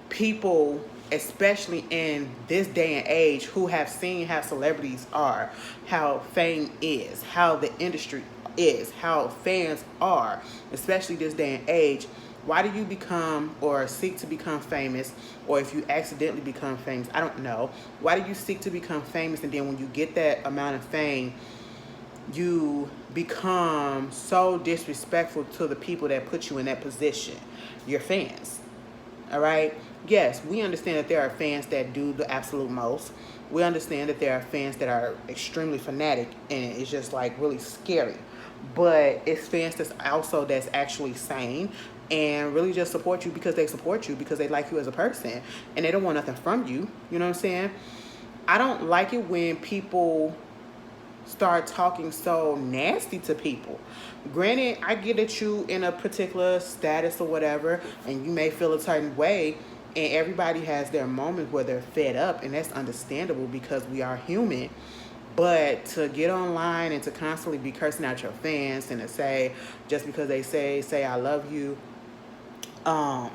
people, especially in this day and age, who have seen how celebrities are, how fame is, how the industry is, how fans are, especially this day and age. Why do you become or seek to become famous, or if you accidentally become famous, I don't know. Why do you seek to become famous, and then when you get that amount of fame, you become so disrespectful to the people that put you in that position, your fans? All right? Yes, we understand that there are fans that do the absolute most. We understand that there are fans that are extremely fanatic, and it's just like really scary. But it's fans that's actually sane and really just support you because they support you, because they like you as a person and they don't want nothing from you. You know what I'm saying? I don't like it when people start talking so nasty to people. Granted, I get that you in a particular status or whatever, and you may feel a certain way, and everybody has their moments where they're fed up, and that's understandable because we are human. But to get online and to constantly be cursing out your fans and to say, just because they say I love you, I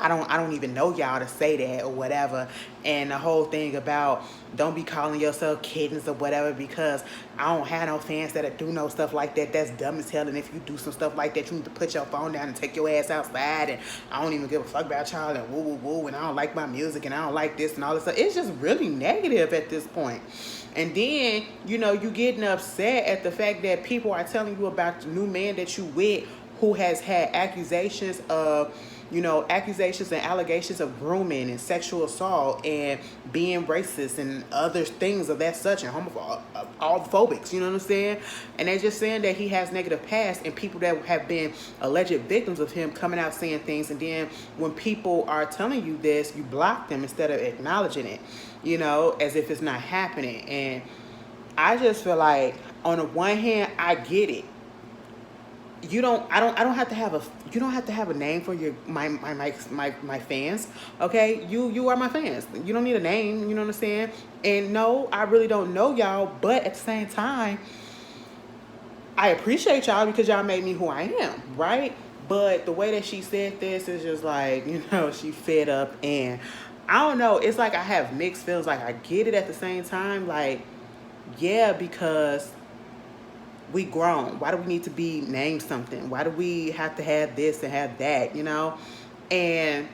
don't even know y'all to say that or whatever. And the whole thing about don't be calling yourself kittens or whatever, because I don't have no fans that do no stuff like that. That's dumb as hell. And if you do some stuff like that, you need to put your phone down and take your ass outside. And I don't even give a fuck about y'all and woo woo woo. And I don't like my music and I don't like this and all this stuff. It's just really negative at this point. And then, you know, you getting upset at the fact that people are telling you about the new man that you with, who has had accusations of, accusations and allegations of grooming and sexual assault and being racist and other things of that such and homophobics, you know what I'm saying? And they're just saying that he has negative past, and people that have been alleged victims of him coming out saying things, and then when people are telling you this, you block them instead of acknowledging it, as if it's not happening. And I just feel like, on the one hand, I get it. I don't have to have a name for my fans. Okay, you are my fans. You don't need a name. You know what I'm saying? And no, I really don't know y'all, but at the same time, I appreciate y'all because y'all made me who I am, right? But the way that she said this is just like, she fed up, and I don't know. It's like I have mixed feelings. Like, I get it at the same time. Like, yeah, because we grown. Why do we need to be named something? Why do we have to have this and have that, And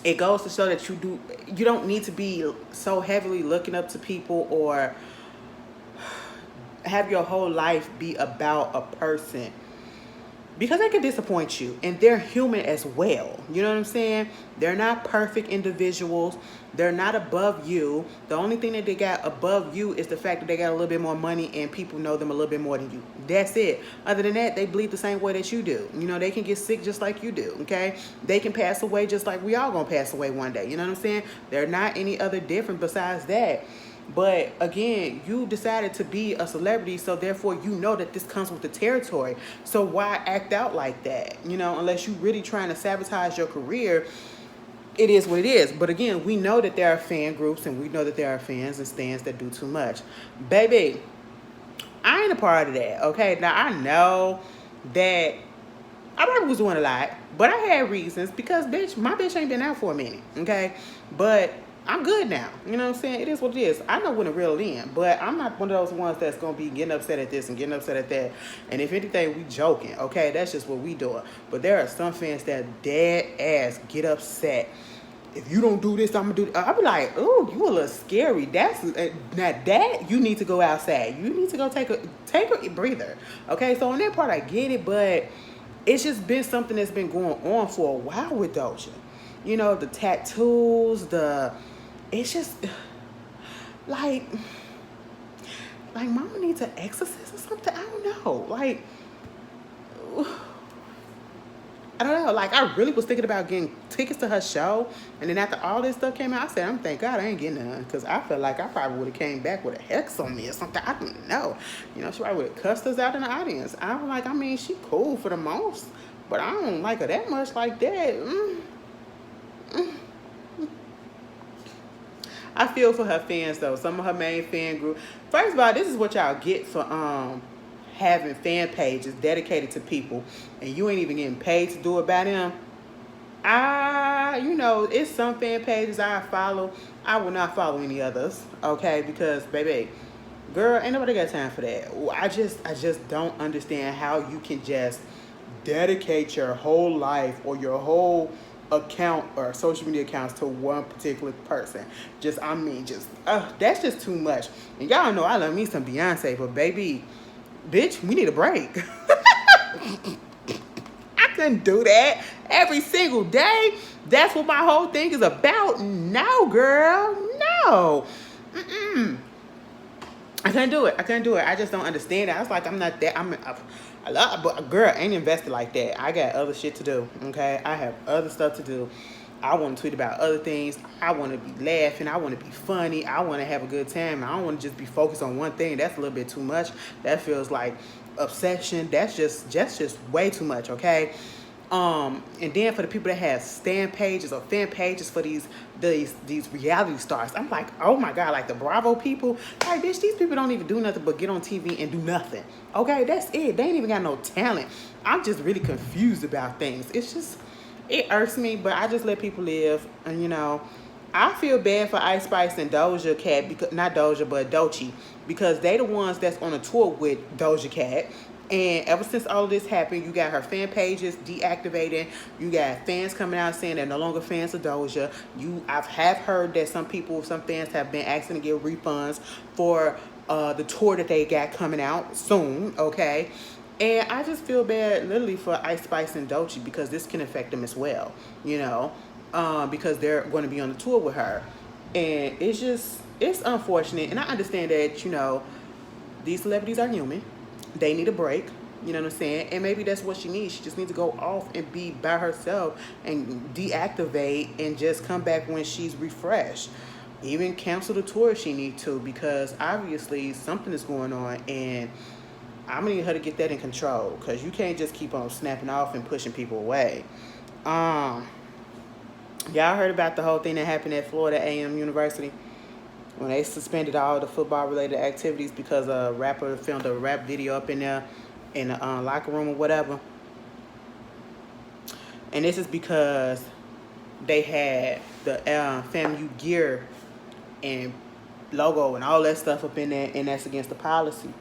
it goes to show that you don't need to be so heavily looking up to people or have your whole life be about a person, because they can disappoint you, and they're human as well. You know what I'm saying? They're not perfect individuals. They're not above you. The only thing that they got above you is the fact that they got a little bit more money and people know them a little bit more than you. That's it. Other than that, they bleed the same way that you do. They can get sick just like you do, okay? They can pass away just like we all gonna pass away one day. You know what I'm saying? They're not any other different besides that. But again, you decided to be a celebrity, so therefore you know that this comes with the territory. So why act out like that? Unless you really trying to sabotage your career, it is what it is. But again, we know that there are fan groups, and we know that there are fans and stands that do too much. Baby, I ain't a part of that, okay? Now, I know that I probably was doing a lot, but I had reasons because, my bitch ain't been out for a minute, okay? But I'm good now. You know what I'm saying? It is what it is. I know when to reel it in, but I'm not one of those ones that's going to be getting upset at this and getting upset at that. And if anything, we joking, okay? That's just what we doing. But there are some fans that dead ass get upset. If you don't do this, I'm going to do that. I'll be like, ooh, you a little scary. That's not that. You need to go outside. You need to go take a breather. Okay? So on that part, I get it, but it's just been something that's been going on for a while with Doja. The tattoos, it's just like mama needs an exorcist or something. I don't know. Like, I don't know. Like, I really was thinking about getting tickets to her show, and then after all this stuff came out, I said, thank God I ain't getting none, because I feel like I probably would have came back with a hex on me or something. I don't know. She probably would have cussed us out in the audience. I'm like, she cool for the most, but I don't like her that much like that. I feel for her fans though. Some of her main fan group. First of all, this is what y'all get for having fan pages dedicated to people, and you ain't even getting paid to do it by them. It's some fan pages I follow. I will not follow any others, okay? Because baby, girl, ain't nobody got time for that. I just don't understand how you can just dedicate your whole life or your whole account or social media accounts to one particular person. That's just too much. And y'all know I love me some Beyonce, but baby, bitch, we need a break. I couldn't do that every single day. That's what my whole thing is about. No, girl, no. I couldn't do it. I just don't understand it. I was like, I'm not that. But girl, ain't invested like that. I got other shit to do, okay? I have other stuff to do. I want to tweet about other things. I want to be laughing. I want to be funny. I want to have a good time. I don't want to just be focused on one thing. That's a little bit too much. That feels like obsession. That's just way too much, okay? And then for the people that have stand pages or fan pages for these reality stars, I'm like, oh my God, like the Bravo people, like, bitch, these people don't even do nothing but get on TV and do nothing. Okay, that's it. They ain't even got no talent. I'm just really confused about things. It irks me, but I just let people live. And I feel bad for Ice Spice and Doja Cat, because not Doja, but Doechii, because they the ones that's on a tour with Doja Cat. And ever since all of this happened, you got her fan pages deactivating. You got fans coming out saying they're no longer fans of Doja. I've heard that some fans have been asking to get refunds for the tour that they got coming out soon, okay? And I just feel bad literally for Ice Spice and Dolce because this can affect them as well, you know, because they're going to be on the tour with her. And it's unfortunate. And I understand that, you know, these celebrities are human. They need a break. You know what I'm saying? And maybe that's what she needs. She just needs to go off and be by herself and deactivate and just come back when she's refreshed. Even cancel the tour if she needs to, because obviously something is going on, and I'm gonna need her to get that in control, because you can't just keep on snapping off and pushing people away. Y'all heard about the whole thing that happened at Florida A&M University when they suspended all the football related activities because a rapper filmed a rap video up in there in the locker room or whatever. And this is because they had the FAMU gear and logo and all that stuff up in there, and that's against the policy.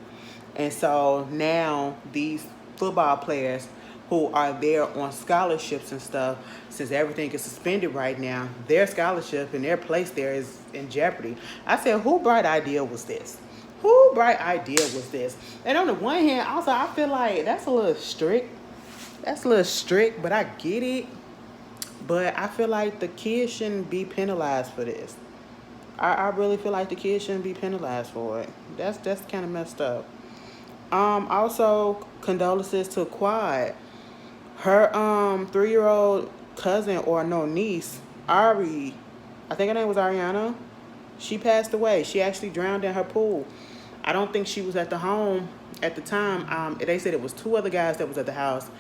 And so now these football players who are there on scholarships and stuff, since everything is suspended right now, their scholarship and their place there is in jeopardy. I said, who bright idea was this? Who bright idea was this? And on the one hand, also, I feel like that's a little strict. That's a little strict, but I get it. But I feel like the kids shouldn't be penalized for this. I really feel like the kids shouldn't be penalized for it. That's kind of messed up. Also, condolences to Quad. Her 3-year-old cousin, or no, niece, Ari, I think her name was Ariana, she passed away. She actually drowned in her pool. I don't think she was at the home at the time. They said it was 2 other guys that was at the house.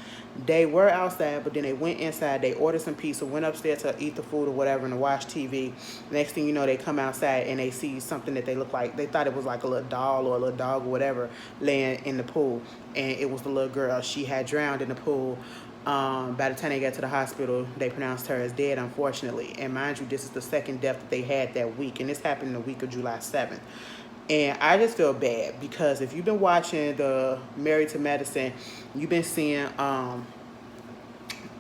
They were outside, but then they went inside. They ordered some pizza, went upstairs to eat the food or whatever and to watch TV. Next thing you know, they come outside and they see something that they look like. They thought it was like a little doll or a little dog or whatever laying in the pool. And it was the little girl. She had drowned in the pool. By the time they got to the hospital, they pronounced her as dead, unfortunately. And mind you, this is the second death that they had that week. And this happened the week of July 7th. And I just feel bad because if you've been watching the Married to Medicine, you've been seeing,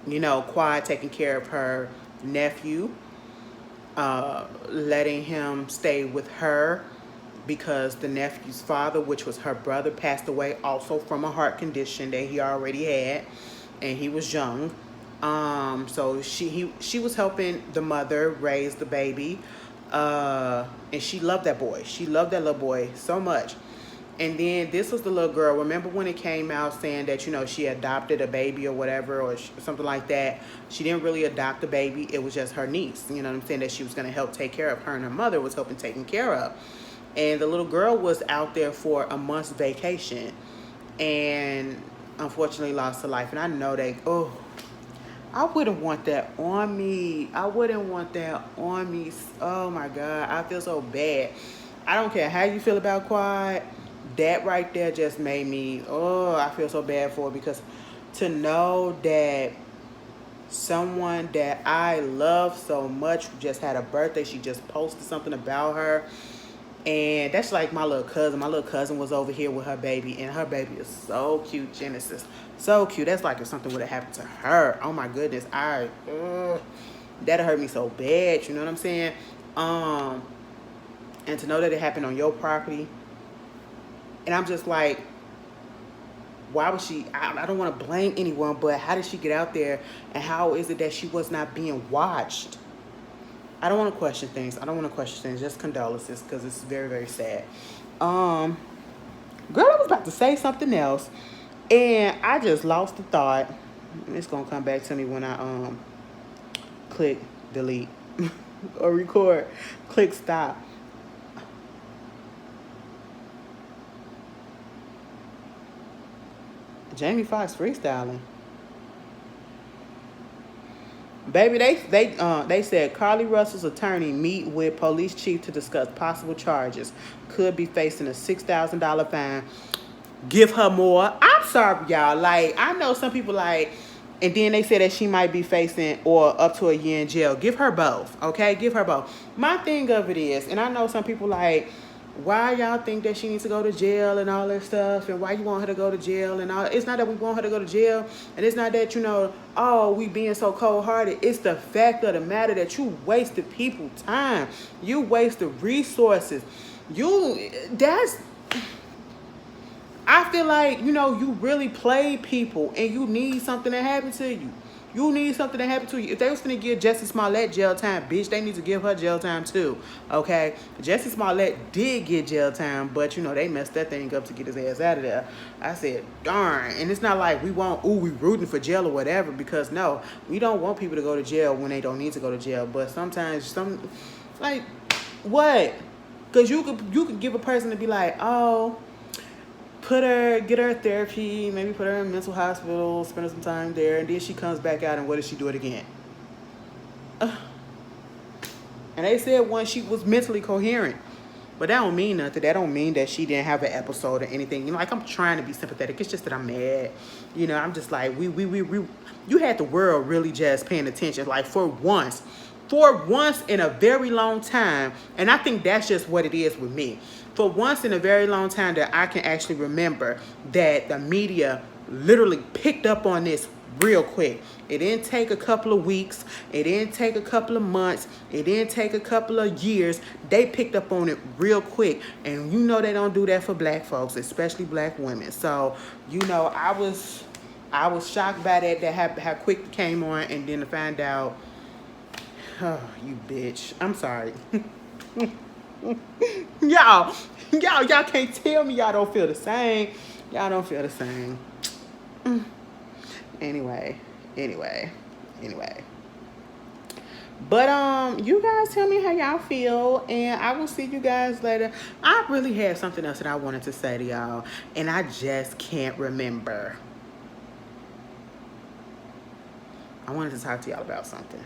you know, Quad taking care of her nephew, letting him stay with her because the nephew's father, which was her brother, passed away also from a heart condition that he already had, and he was young. So she was helping the mother raise the baby. And she loved that boy. She loved that little boy so much. And then this was the little girl. Remember when it came out saying that, you know, she adopted a baby or whatever or something like that? She didn't really adopt the baby. It was just her niece, you know what I'm saying, that she was going to help take care of. Her and her mother was helping taking care of. And the little girl was out there for a month's vacation and unfortunately lost her life. And I know that, I wouldn't want that on me. I wouldn't want that on me. Oh my God, I feel so bad. I don't care how you feel about Quad. That right there just made me, I feel so bad for her, because to know that someone that I love so much just had a birthday, she just posted something about her. And that's like my little cousin. My little cousin was over here with her baby, and her baby is so cute, Genesis. So cute. That's like if something would have happened to her. Oh my goodness. That'd hurt me so bad. You know what I'm saying? And to know that it happened on your property. And I'm just like, why was she, I don't want to blame anyone, but how did she get out there? And how is it that she was not being watched? I don't want to question things. Just condolences, because it's very, very sad. Girl, I was about to say something else, and I just lost the thought. It's going to come back to me when I click delete or record. Click stop. Jamie Foxx freestyling. Baby, they said Carly Russell's attorney meet with police chief to discuss possible charges. Could be facing a $6,000 fine. Give her more. I'm sorry, y'all. Like, I know some people like, and then they said that she might be facing or up to a year in jail. Give her both, okay? Give her both. My thing of it is, and I know some people like, why y'all think that she needs to go to jail and all that stuff, and why you want her to go to jail and all. It's not that we want her to go to jail, and it's not that, you know, we being so cold-hearted. It's the fact of the matter that you wasted people's time. You wasted resources. I feel like, you know, you really played people and you need something to happen to you. You need something to happen to you. If they was going to give Jussie Smollett jail time, bitch, they need to give her jail time too. Okay? Jussie Smollett did get jail time, but, you know, they messed that thing up to get his ass out of there. I said, darn. And it's not like we rooting for jail or whatever, because, no, we don't want people to go to jail when they don't need to go to jail. But sometimes, like, what? Because you could give a person to be like, oh, get her therapy, maybe put her in a mental hospital, spend some time there, and then she comes back out, and what does she do it again? And they said once she was mentally coherent, but that don't mean nothing. That don't mean that she didn't have an episode or anything. You know, like, I'm trying to be sympathetic. It's just that I'm mad. You know, I'm just like, you had the world really just paying attention, like, for once in a very long time, and I think that's just what it is with me. For once in a very long time that I can actually remember that the media literally picked up on this real quick. It didn't take a couple of weeks. It didn't take a couple of months. It didn't take a couple of years. They picked up on it real quick. And you know they don't do that for black folks, especially black women. So, you know, I was shocked by that how quick it came on, and then to find out, oh, you bitch. I'm sorry. y'all can't tell me y'all don't feel the same. Y'all don't feel the same. Anyway. But you guys tell me how y'all feel, and I will see you guys later. I really had something else that I wanted to say to y'all, and I just can't remember. I wanted to talk to y'all about something.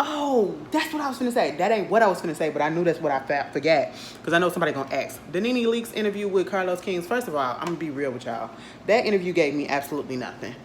Oh, that's what I was going to say. That ain't what I was going to say, but I knew that's what I forgot, because I know somebody going to ask. The Nene Leakes interview with Carlos Kings, first of all, I'm going to be real with y'all. That interview gave me absolutely nothing.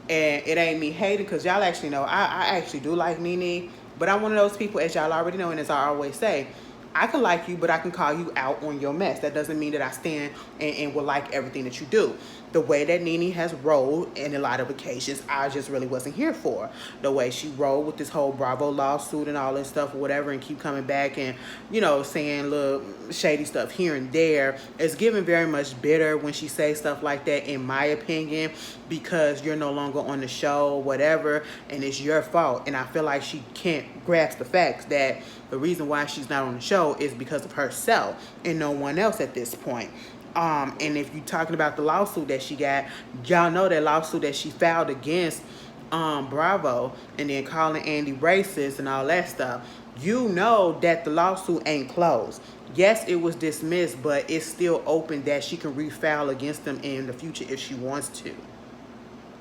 And it ain't me hating, because y'all actually know, I actually do like Nene, but I'm one of those people, as y'all already know, and as I always say, I can like you, but I can call you out on your mess. That doesn't mean that I stand and will like everything that you do. The way that Nene has rolled in a lot of occasions, I just really wasn't here for. The way she rolled with this whole Bravo lawsuit and all this stuff or whatever, and keep coming back and, you know, saying little shady stuff here and there. It's given very much bitter when she says stuff like that, in my opinion, because you're no longer on the show or whatever, and it's your fault. And I feel like she can't grasp the facts that the reason why she's not on the show is because of herself and no one else at this point. And if you're talking about the lawsuit that she got, y'all know that lawsuit that she filed against Bravo, and then calling Andy racist and all that stuff. You know that the lawsuit ain't closed. Yes, it was dismissed, but it's still open that she can refile against them in the future if she wants to.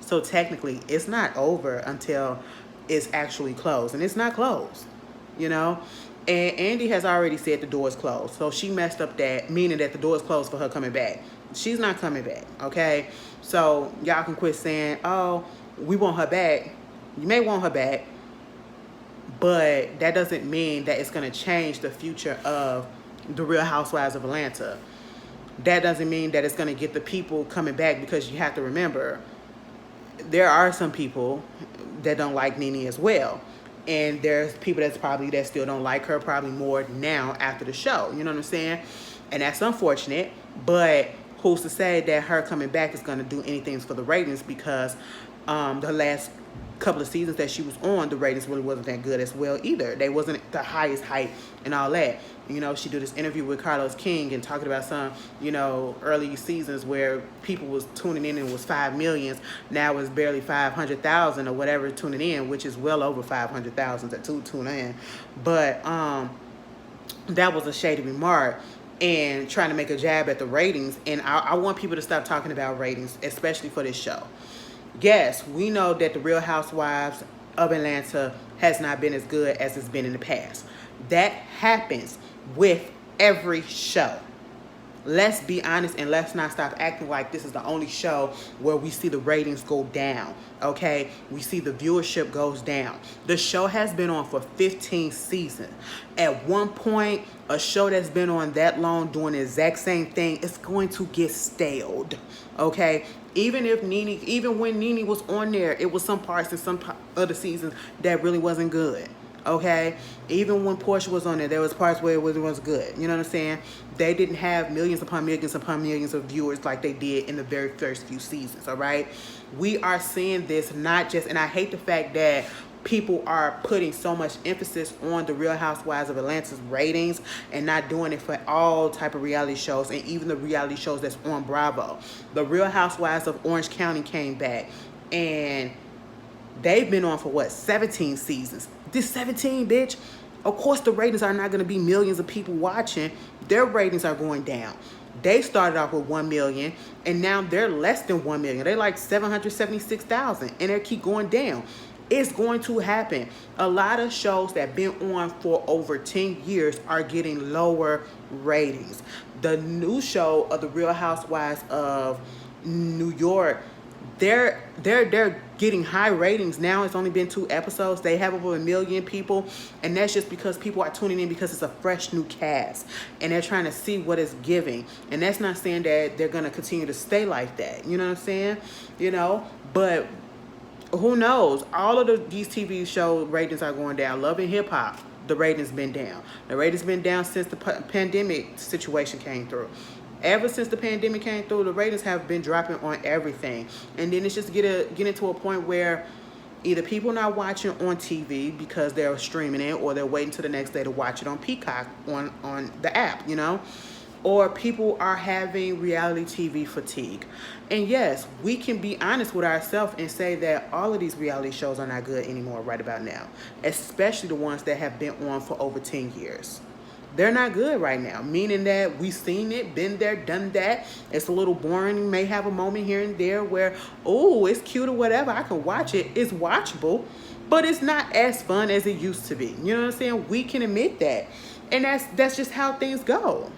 So technically, it's not over until it's actually closed, and it's not closed, you know. And Andy has already said the door is closed. So she messed up that, meaning that the door is closed for her coming back. She's not coming back, okay? So y'all can quit saying, oh, we want her back. You may want her back, but that doesn't mean that it's going to change the future of the Real Housewives of Atlanta. That doesn't mean that it's going to get the people coming back, because you have to remember, there are some people that don't like Nene as well. And there's people that still don't like her, probably more now after the show. You know what I'm saying? And that's unfortunate. But who's to say that her coming back is going to do anything for the ratings? Because the last couple of seasons that she was on, the ratings really wasn't that good as well either. They wasn't the highest hype and all that. You know, she did this interview with Carlos King and talking about some, you know, early seasons where people was tuning in and it was 5 million. Now it's barely 500,000 or whatever tuning in, which is well over 500,000 that tune in. But that was a shady remark and trying to make a jab at the ratings. And I want people to stop talking about ratings, especially for this show. Yes, we know that the Real Housewives of Atlanta has not been as good as it's been in the past. That happens with every show. Let's be honest, and let's not stop acting like this is the only show where we see the ratings go down, okay? We see the viewership goes down. The show has been on for 15 seasons. At one point, a show that's been on that long doing the exact same thing is going to get staled, okay? Even when Nene was on there, it was some parts in some other seasons that really wasn't good. Okay, even when Portia was on there was parts where it was good. You know what I'm saying? They didn't have millions upon millions of viewers like they did in the very first few seasons. All right, we are seeing this not just, and I hate the fact that people are putting so much emphasis on the Real Housewives of Atlanta's ratings and not doing it for all type of reality shows, and even the reality shows that's on Bravo. The Real Housewives of Orange County came back, and they've been on for what, 17 seasons. This 17, bitch. Of course the ratings are not going to be millions of people watching. Their ratings are going down. They started off with 1 million, and now they're less than 1 million. They're like 776,000, and they keep going down. It's going to happen. A lot of shows that have been on for over 10 years are getting lower ratings. The new show of The Real Housewives of New York, they're getting high ratings now. It's only been 2 episodes. They have over 1 million people, and that's just because people are tuning in because it's a fresh new cast and they're trying to see what it's giving. And that's not saying that they're going to continue to stay like that. You know what I'm saying? You know, but who knows? All of these TV show ratings are going down. Love and Hip Hop, the ratings been down. The ratings been down since the pandemic situation came through. Ever since the pandemic came through, the ratings have been dropping on everything. And then it's just getting to a point where either people not watching on TV because they're streaming it, or they're waiting till the next day to watch it on Peacock on the app, you know? Or people are having reality TV fatigue. And yes, we can be honest with ourselves and say that all of these reality shows are not good anymore right about now, especially the ones that have been on for over 10 years. They're not good right now, meaning that we've seen it, been there, done that. It's a little boring. You may have a moment here and there where, oh, it's cute or whatever. I can watch it. It's watchable, but it's not as fun as it used to be. You know what I'm saying? We can admit that. And that's just how things go.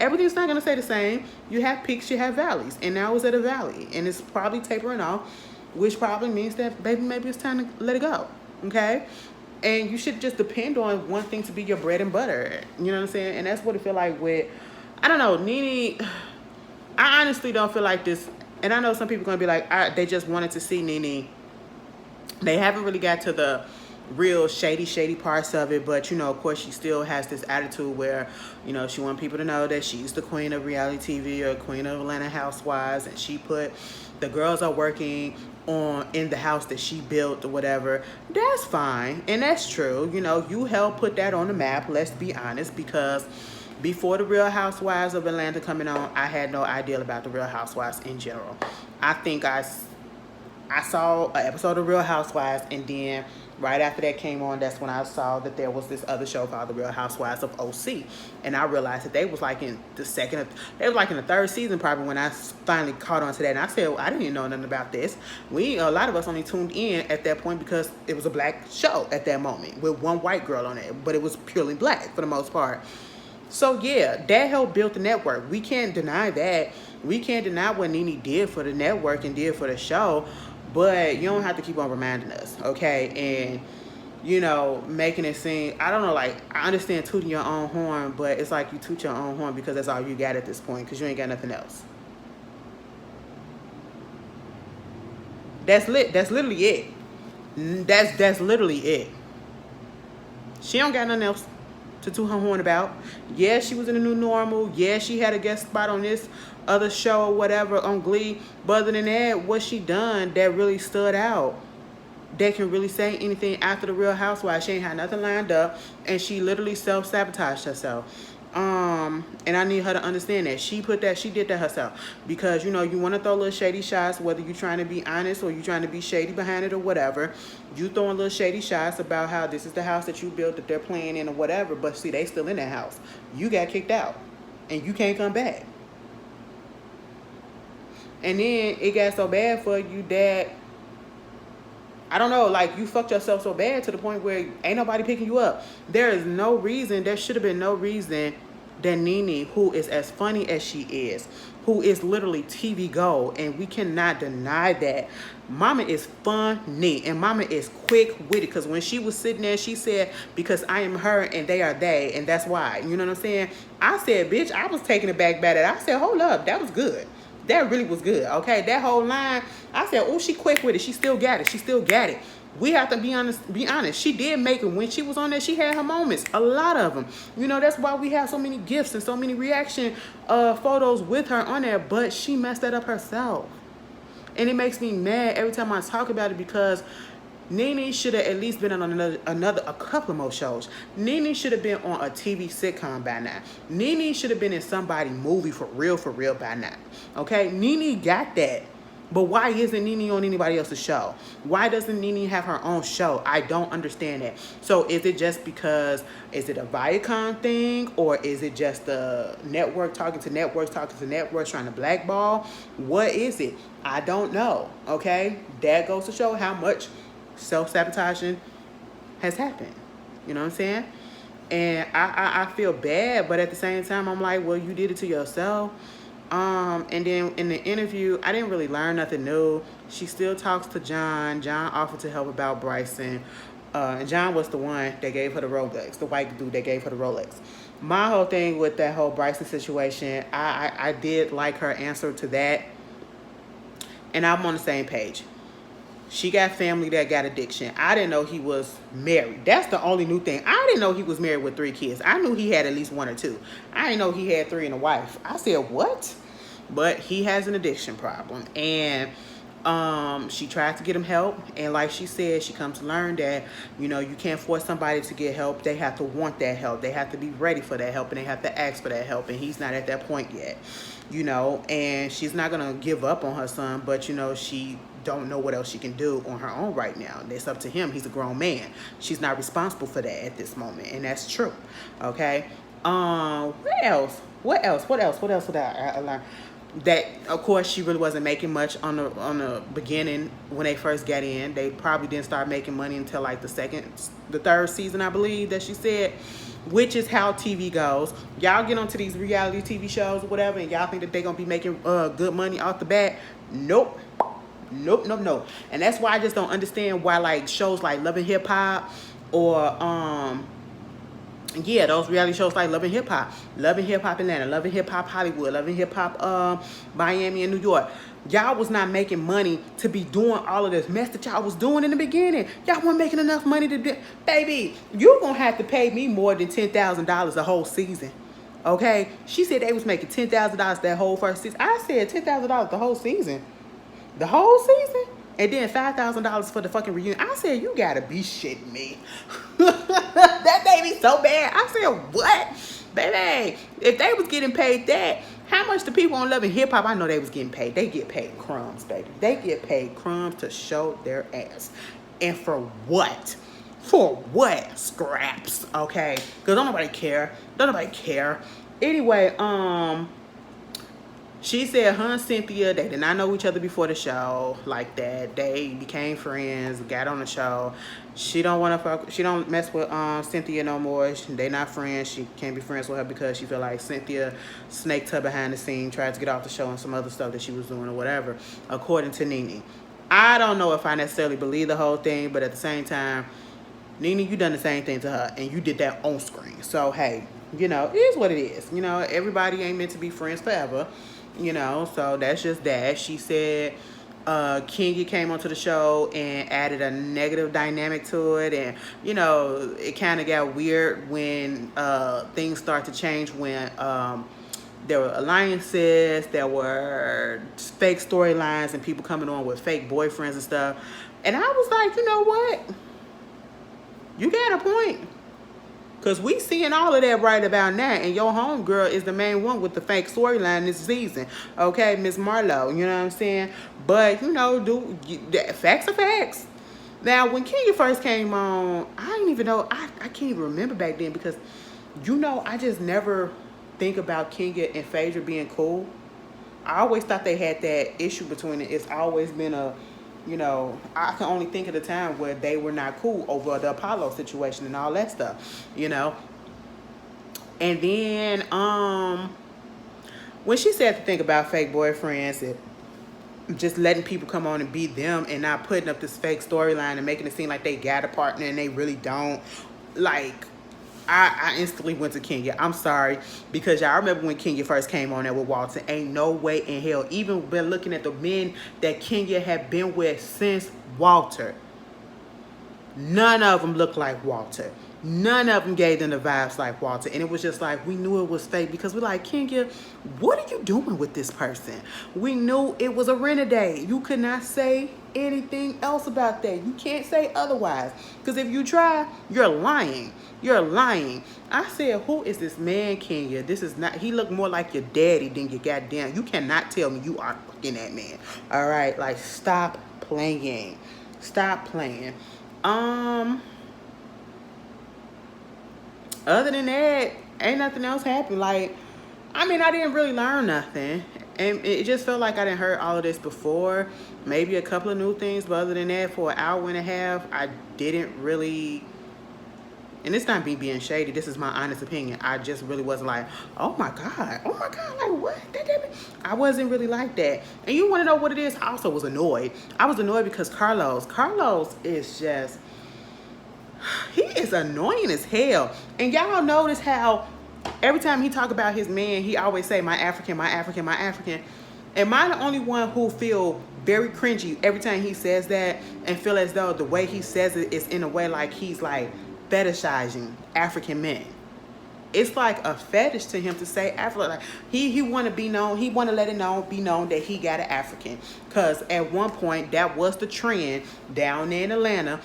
Everything's not going to stay the same. You have peaks, you have valleys. And now it's at a valley. And it's probably tapering off, which probably means that, baby, maybe it's time to let it go. Okay? And you should just depend on one thing to be your bread and butter. You know what I'm saying? And that's what it feel like with, I don't know, Nene. I honestly don't feel like this. And I know some people are going to be like, they just wanted to see Nene. They haven't really got to the real shady parts of it, but you know, of course, she still has this attitude where, you know, she wants people to know that she's the queen of reality TV, or queen of Atlanta Housewives, and she put the girls are working in the house that she built or whatever. That's fine, and that's true. You know, you helped put that on the map, let's be honest, because before the Real Housewives of Atlanta coming on, I had no idea about the Real Housewives in general. I think I saw an episode of Real Housewives, and then right after that came on, that's when I saw that there was this other show called The Real Housewives of OC. And I realized that they was like in the third season probably when I finally caught on to that. And I said, well, I didn't even know nothing about this. A lot of us only tuned in at that point because it was a black show at that moment with one white girl on it. But it was purely black for the most part. So yeah, that helped build the network. We can't deny that. We can't deny what Nene did for the network and did for the show. But you don't have to keep on reminding us, okay? And, you know, making it seem, I don't know, like, I understand tooting your own horn, but it's like you toot your own horn because that's all you got at this point, because you ain't got nothing else. That's literally it. That's literally it. She don't got nothing else to toot her horn about. Yeah, she was in The New Normal. Yeah, she had a guest spot on this other show or whatever on Glee. But other than that, what she done that really stood out, that can really say anything after the Real Housewives? She ain't had nothing lined up, and she literally self-sabotaged herself. And I need her to understand that she did that herself, because you know, you want to throw little shady shots, whether you're trying to be honest or you're trying to be shady behind it or whatever. You throwing little shady shots about how this is the house that you built that they're playing in or whatever, but see, they still in that house. You got kicked out and you can't come back. And then it got so bad for you that, I don't know, like, you fucked yourself so bad to the point where ain't nobody picking you up. There should have been no reason that Nene, who is as funny as she is, who is literally TV gold, and we cannot deny that. Mama is funny, and Mama is quick-witted, because when she was sitting there, she said, because I am her and they are they, and that's why. You know what I'm saying? I said, bitch, I was taken aback by that. I said, hold up, that was good. That really was good, okay? That whole line, I said, oh, she quick with it. She still got it. She still got it. We have to be honest. Be honest. She did make it when she was on there. She had her moments, a lot of them. You know, that's why we have so many gifts and so many reaction photos with her on there. But she messed that up herself, and it makes me mad every time I talk about it because Nene should have at least been on a couple of more shows. Nene should have been on a TV sitcom by now. Nene should have been in somebody's movie for real by now. Okay, Nene got that. But why isn't Nene on anybody else's show? Why doesn't Nene have her own show? I don't understand that. So is it just because, is it a Viacom thing? Or is it just the network talking to networks, trying to blackball? What is it? I don't know, okay? That goes to show how much self-sabotaging has happened. You know what I'm saying? And I feel bad, but at the same time, I'm like, well, you did it to yourself. And then in the interview, I didn't really learn nothing new. She still talks to John. John offered to help about Bryson. And John was the one that gave her the Rolex, the white dude that gave her the Rolex. My whole thing with that whole Bryson situation, I did like her answer to that. And I'm on the same page. She got family that got addiction. I didn't know he was married. That's the only new thing. I didn't know he was married with 3 kids. I knew he had at least 1 or 2. I didn't know he had 3 and a wife. I said, what? But he has an addiction problem. And she tried to get him help. And like she said, she comes to learn that, you know, you can't force somebody to get help. They have to want that help. They have to be ready for that help. And they have to ask for that help. And he's not at that point yet, you know. And she's not going to give up on her son. But, you know, she don't know what else she can do on her own right now. It's up to him. He's a grown man. She's not responsible for that at this moment. And that's true. Okay. What else would I learn? That, of course, she really wasn't making much on the beginning when they first got in. They probably didn't start making money until like the 3rd season, I believe, that she said, which is how TV goes. Y'all get onto these reality TV shows or whatever, and y'all think that they're going to be making good money off the bat. Nope. And that's why I just don't understand why, like, shows like Love and Hip Hop or yeah, those reality shows like Love and Hip Hop Atlanta, Love and Hip Hop Hollywood, Love and Hip Hop Miami and New York. Y'all was not making money to be doing all of this mess that y'all was doing in the beginning. Y'all weren't making enough money to do. Baby, you gonna have to pay me more than $10,000 a whole season. Okay? She said they was making $10,000 that whole first season. I said $10,000 the whole season. The whole season? And then $5,000 for the fucking reunion. I said, you gotta be shitting me. That made me so bad. I said, what? Baby, if they was getting paid that, how much the people on Love and Hip Hop, I know they was getting paid. They get paid crumbs, baby. They get paid crumbs to show their ass. And for what? For what? Scraps, okay? Because don't nobody care. Anyway, she said her and Cynthia, they did not know each other before the show like that. They became friends, got on the show. She don't want to fuck. She don't mess with Cynthia no more. They not friends. She can't be friends with her because she feel like Cynthia snaked her behind the scene, tried to get off the show and some other stuff that she was doing or whatever, according to Nene. I don't know if I necessarily believe the whole thing, but at the same time, Nene, you done the same thing to her, and you did that on screen. So, hey, you know, it is what it is. You know, everybody ain't meant to be friends forever. You know, so that's just that. She said Kenya came onto the show and added a negative dynamic to it. And, you know, it kind of got weird when things start to change when there were alliances, there were fake storylines and people coming on with fake boyfriends and stuff. And I was like, you know what? You got a point. Because we seeing all of that right about now. And your homegirl is the main one with the fake storyline this season. Okay, Miss Marlowe, you know what I'm saying? But, you know, facts are facts. Now, when Kenya first came on, I didn't even know. I can't even remember back then because, you know, I just never think about Kenya and Phaedra being cool. I always thought they had that issue between it. It's always been a... You know, I can only think of the time where they were not cool over the Apollo situation and all that stuff, you know. And then, when she said to think about fake boyfriends and just letting people come on and be them and not putting up this fake storyline and making it seem like they got a partner and they really don't, like, I instantly went to Kenya. I'm sorry, because y'all remember when Kenya first came on there with Walter. Ain't no way in hell. Even been looking at the men that Kenya had been with since Walter. None of them looked like Walter. None of them gave them the vibes like Walter. And it was just like, we knew it was fake because we're like, Kenya, what are you doing with this person? We knew it was a renegade. You could not say anything else about that. You can't say otherwise. Because if you try, you're lying. You're lying. I said, who is this man, Kenya? This is not, he looked more like your daddy than your goddamn. You cannot tell me you are fucking that man. All right, like, stop playing. Stop playing. Other than that, ain't nothing else happened. Like, I mean, I didn't really learn nothing. And it just felt like I didn't heard all of this before. Maybe a couple of new things, but other than that, for an hour and a half, I didn't really, and it's not me being shady, this is my honest opinion. I just really wasn't like, oh my God, like what? I wasn't really like that. And you want to know what it is? I also was annoyed. I was annoyed because Carlos is just, he is annoying as hell. And y'all notice how every time he talk about his man, he always say, my African, my African, my African. Am I the only one who feel very cringy every time he says that and feel as though the way he says it is in a way like he's like fetishizing African men? It's like a fetish to him to say Africa. Like he want to be known. He want to let it be known that he got an African. Because at one point, that was the trend down there in Atlanta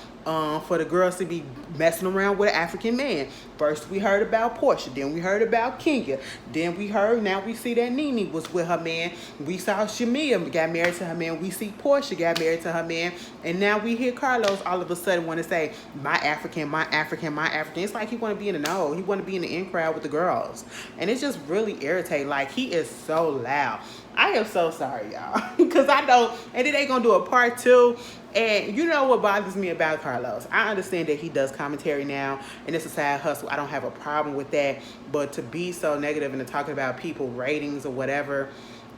for the girls to be messing around with an African man. First, we heard about Portia. Then we heard about Kenya. Then now we see that Nene was with her man. We saw Shamia got married to her man. We see Portia got married to her man. And now we hear Carlos all of a sudden want to say, my African, my African, my African. It's like he want to be in the know. He want to be in the in crowd with the girls. And it's just really irritating. Like, he is so loud. I am so sorry, y'all. Because I know, and then they going to do a part 2. And you know what bothers me about Carlos? I understand that he does commentary now, and it's a side hustle. I don't have a problem with that. But to be so negative and to talk about people ratings or whatever,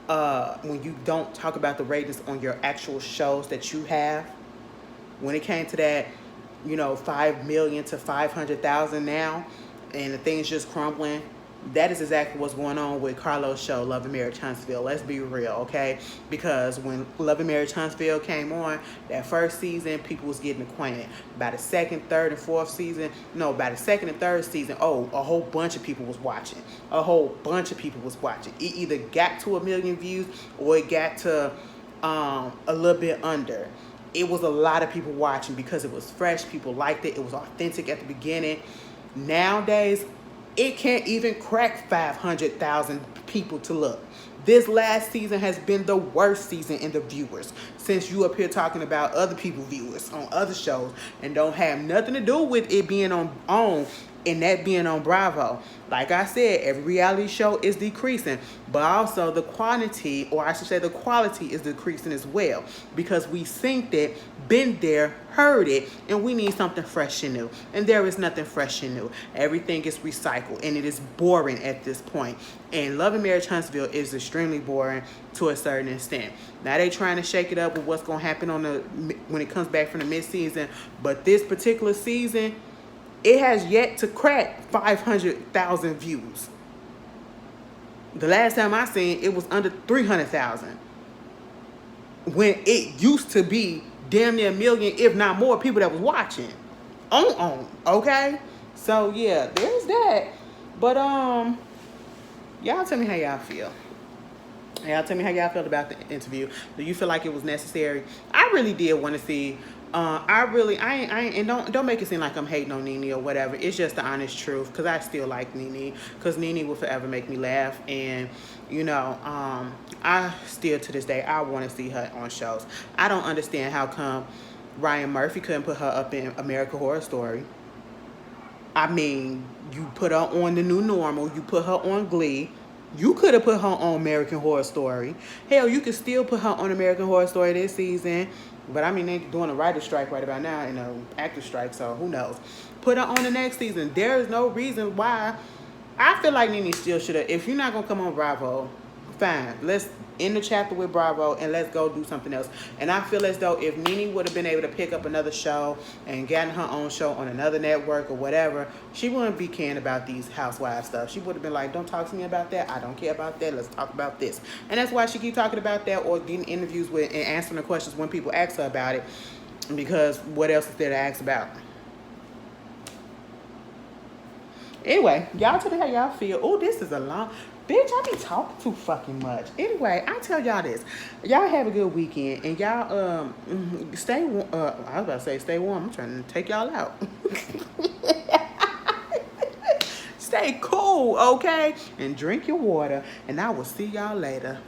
when you don't talk about the ratings on your actual shows that you have, when it came to that, 5 million to 500,000 now, and the thing's just crumbling. That is exactly what's going on with Carlos' show, Love and Marriage Huntsville. Let's be real, okay? Because when Love and Marriage Huntsville came on, that first season, people was getting acquainted. By the second, third, and fourth season, by the second and third season, a whole bunch of people was watching. It either got to 1 million views or it got to a little bit under. It was a lot of people watching because it was fresh. People liked it. It was authentic at the beginning. Nowadays, it can't even crack 500,000 people to look. This last season has been the worst season in the viewers since you up here talking about other people viewers on other shows and don't have nothing to do with it being on and that being on Bravo. Like I said, every reality show is decreasing, but also the quantity, or I should say the quality, is decreasing as well because we think that, been there, heard it, and we need something fresh and new. And there is nothing fresh and new. Everything is recycled, and it is boring at this point. And Love and Marriage Huntsville is extremely boring to a certain extent. Now they trying to shake it up with what's going to happen when it comes back from the mid-season, but this particular season, it has yet to crack 500,000 views. The last time I seen it was under 300,000. When it used to be damn near 1 million, if not more, people that was watching. Okay? So yeah, there's that. But y'all tell me how y'all feel. Y'all tell me how y'all felt about the interview. Do you feel like it was necessary? I really did want to see. I ain't, and don't make it seem like I'm hating on Nene or whatever. It's just the honest truth, because I still like Nene, because Nene will forever make me laugh. And I still to this day, I want to see her on shows. I don't understand how come Ryan Murphy couldn't put her up in American Horror Story. I mean, you put her on The New Normal, you put her on Glee. You could have put her on American Horror Story. Hell, you could still put her on American Horror Story this season. But I mean, they're doing a writer's strike right about now and an actor's strike, so who knows. Put her on the next season. There is no reason why. I feel like Nene still should have. If you're not going to come on Bravo, fine. Let's end the chapter with Bravo and let's go do something else. And I feel as though if Nene would have been able to pick up another show and gotten her own show on another network or whatever, she wouldn't be caring about these housewives stuff. She would have been like, don't talk to me about that. I don't care about that. Let's talk about this. And that's why she keep talking about that or getting interviews with and answering the questions when people ask her about it. because what else is there to ask about? Anyway, y'all tell me how y'all feel. Oh, this is a long... Bitch, I be talking too fucking much. Anyway, I tell y'all this. Y'all have a good weekend. And y'all stay warm. I was about to say stay warm. I'm trying to take y'all out. Stay cool, okay? And drink your water. And I will see y'all later.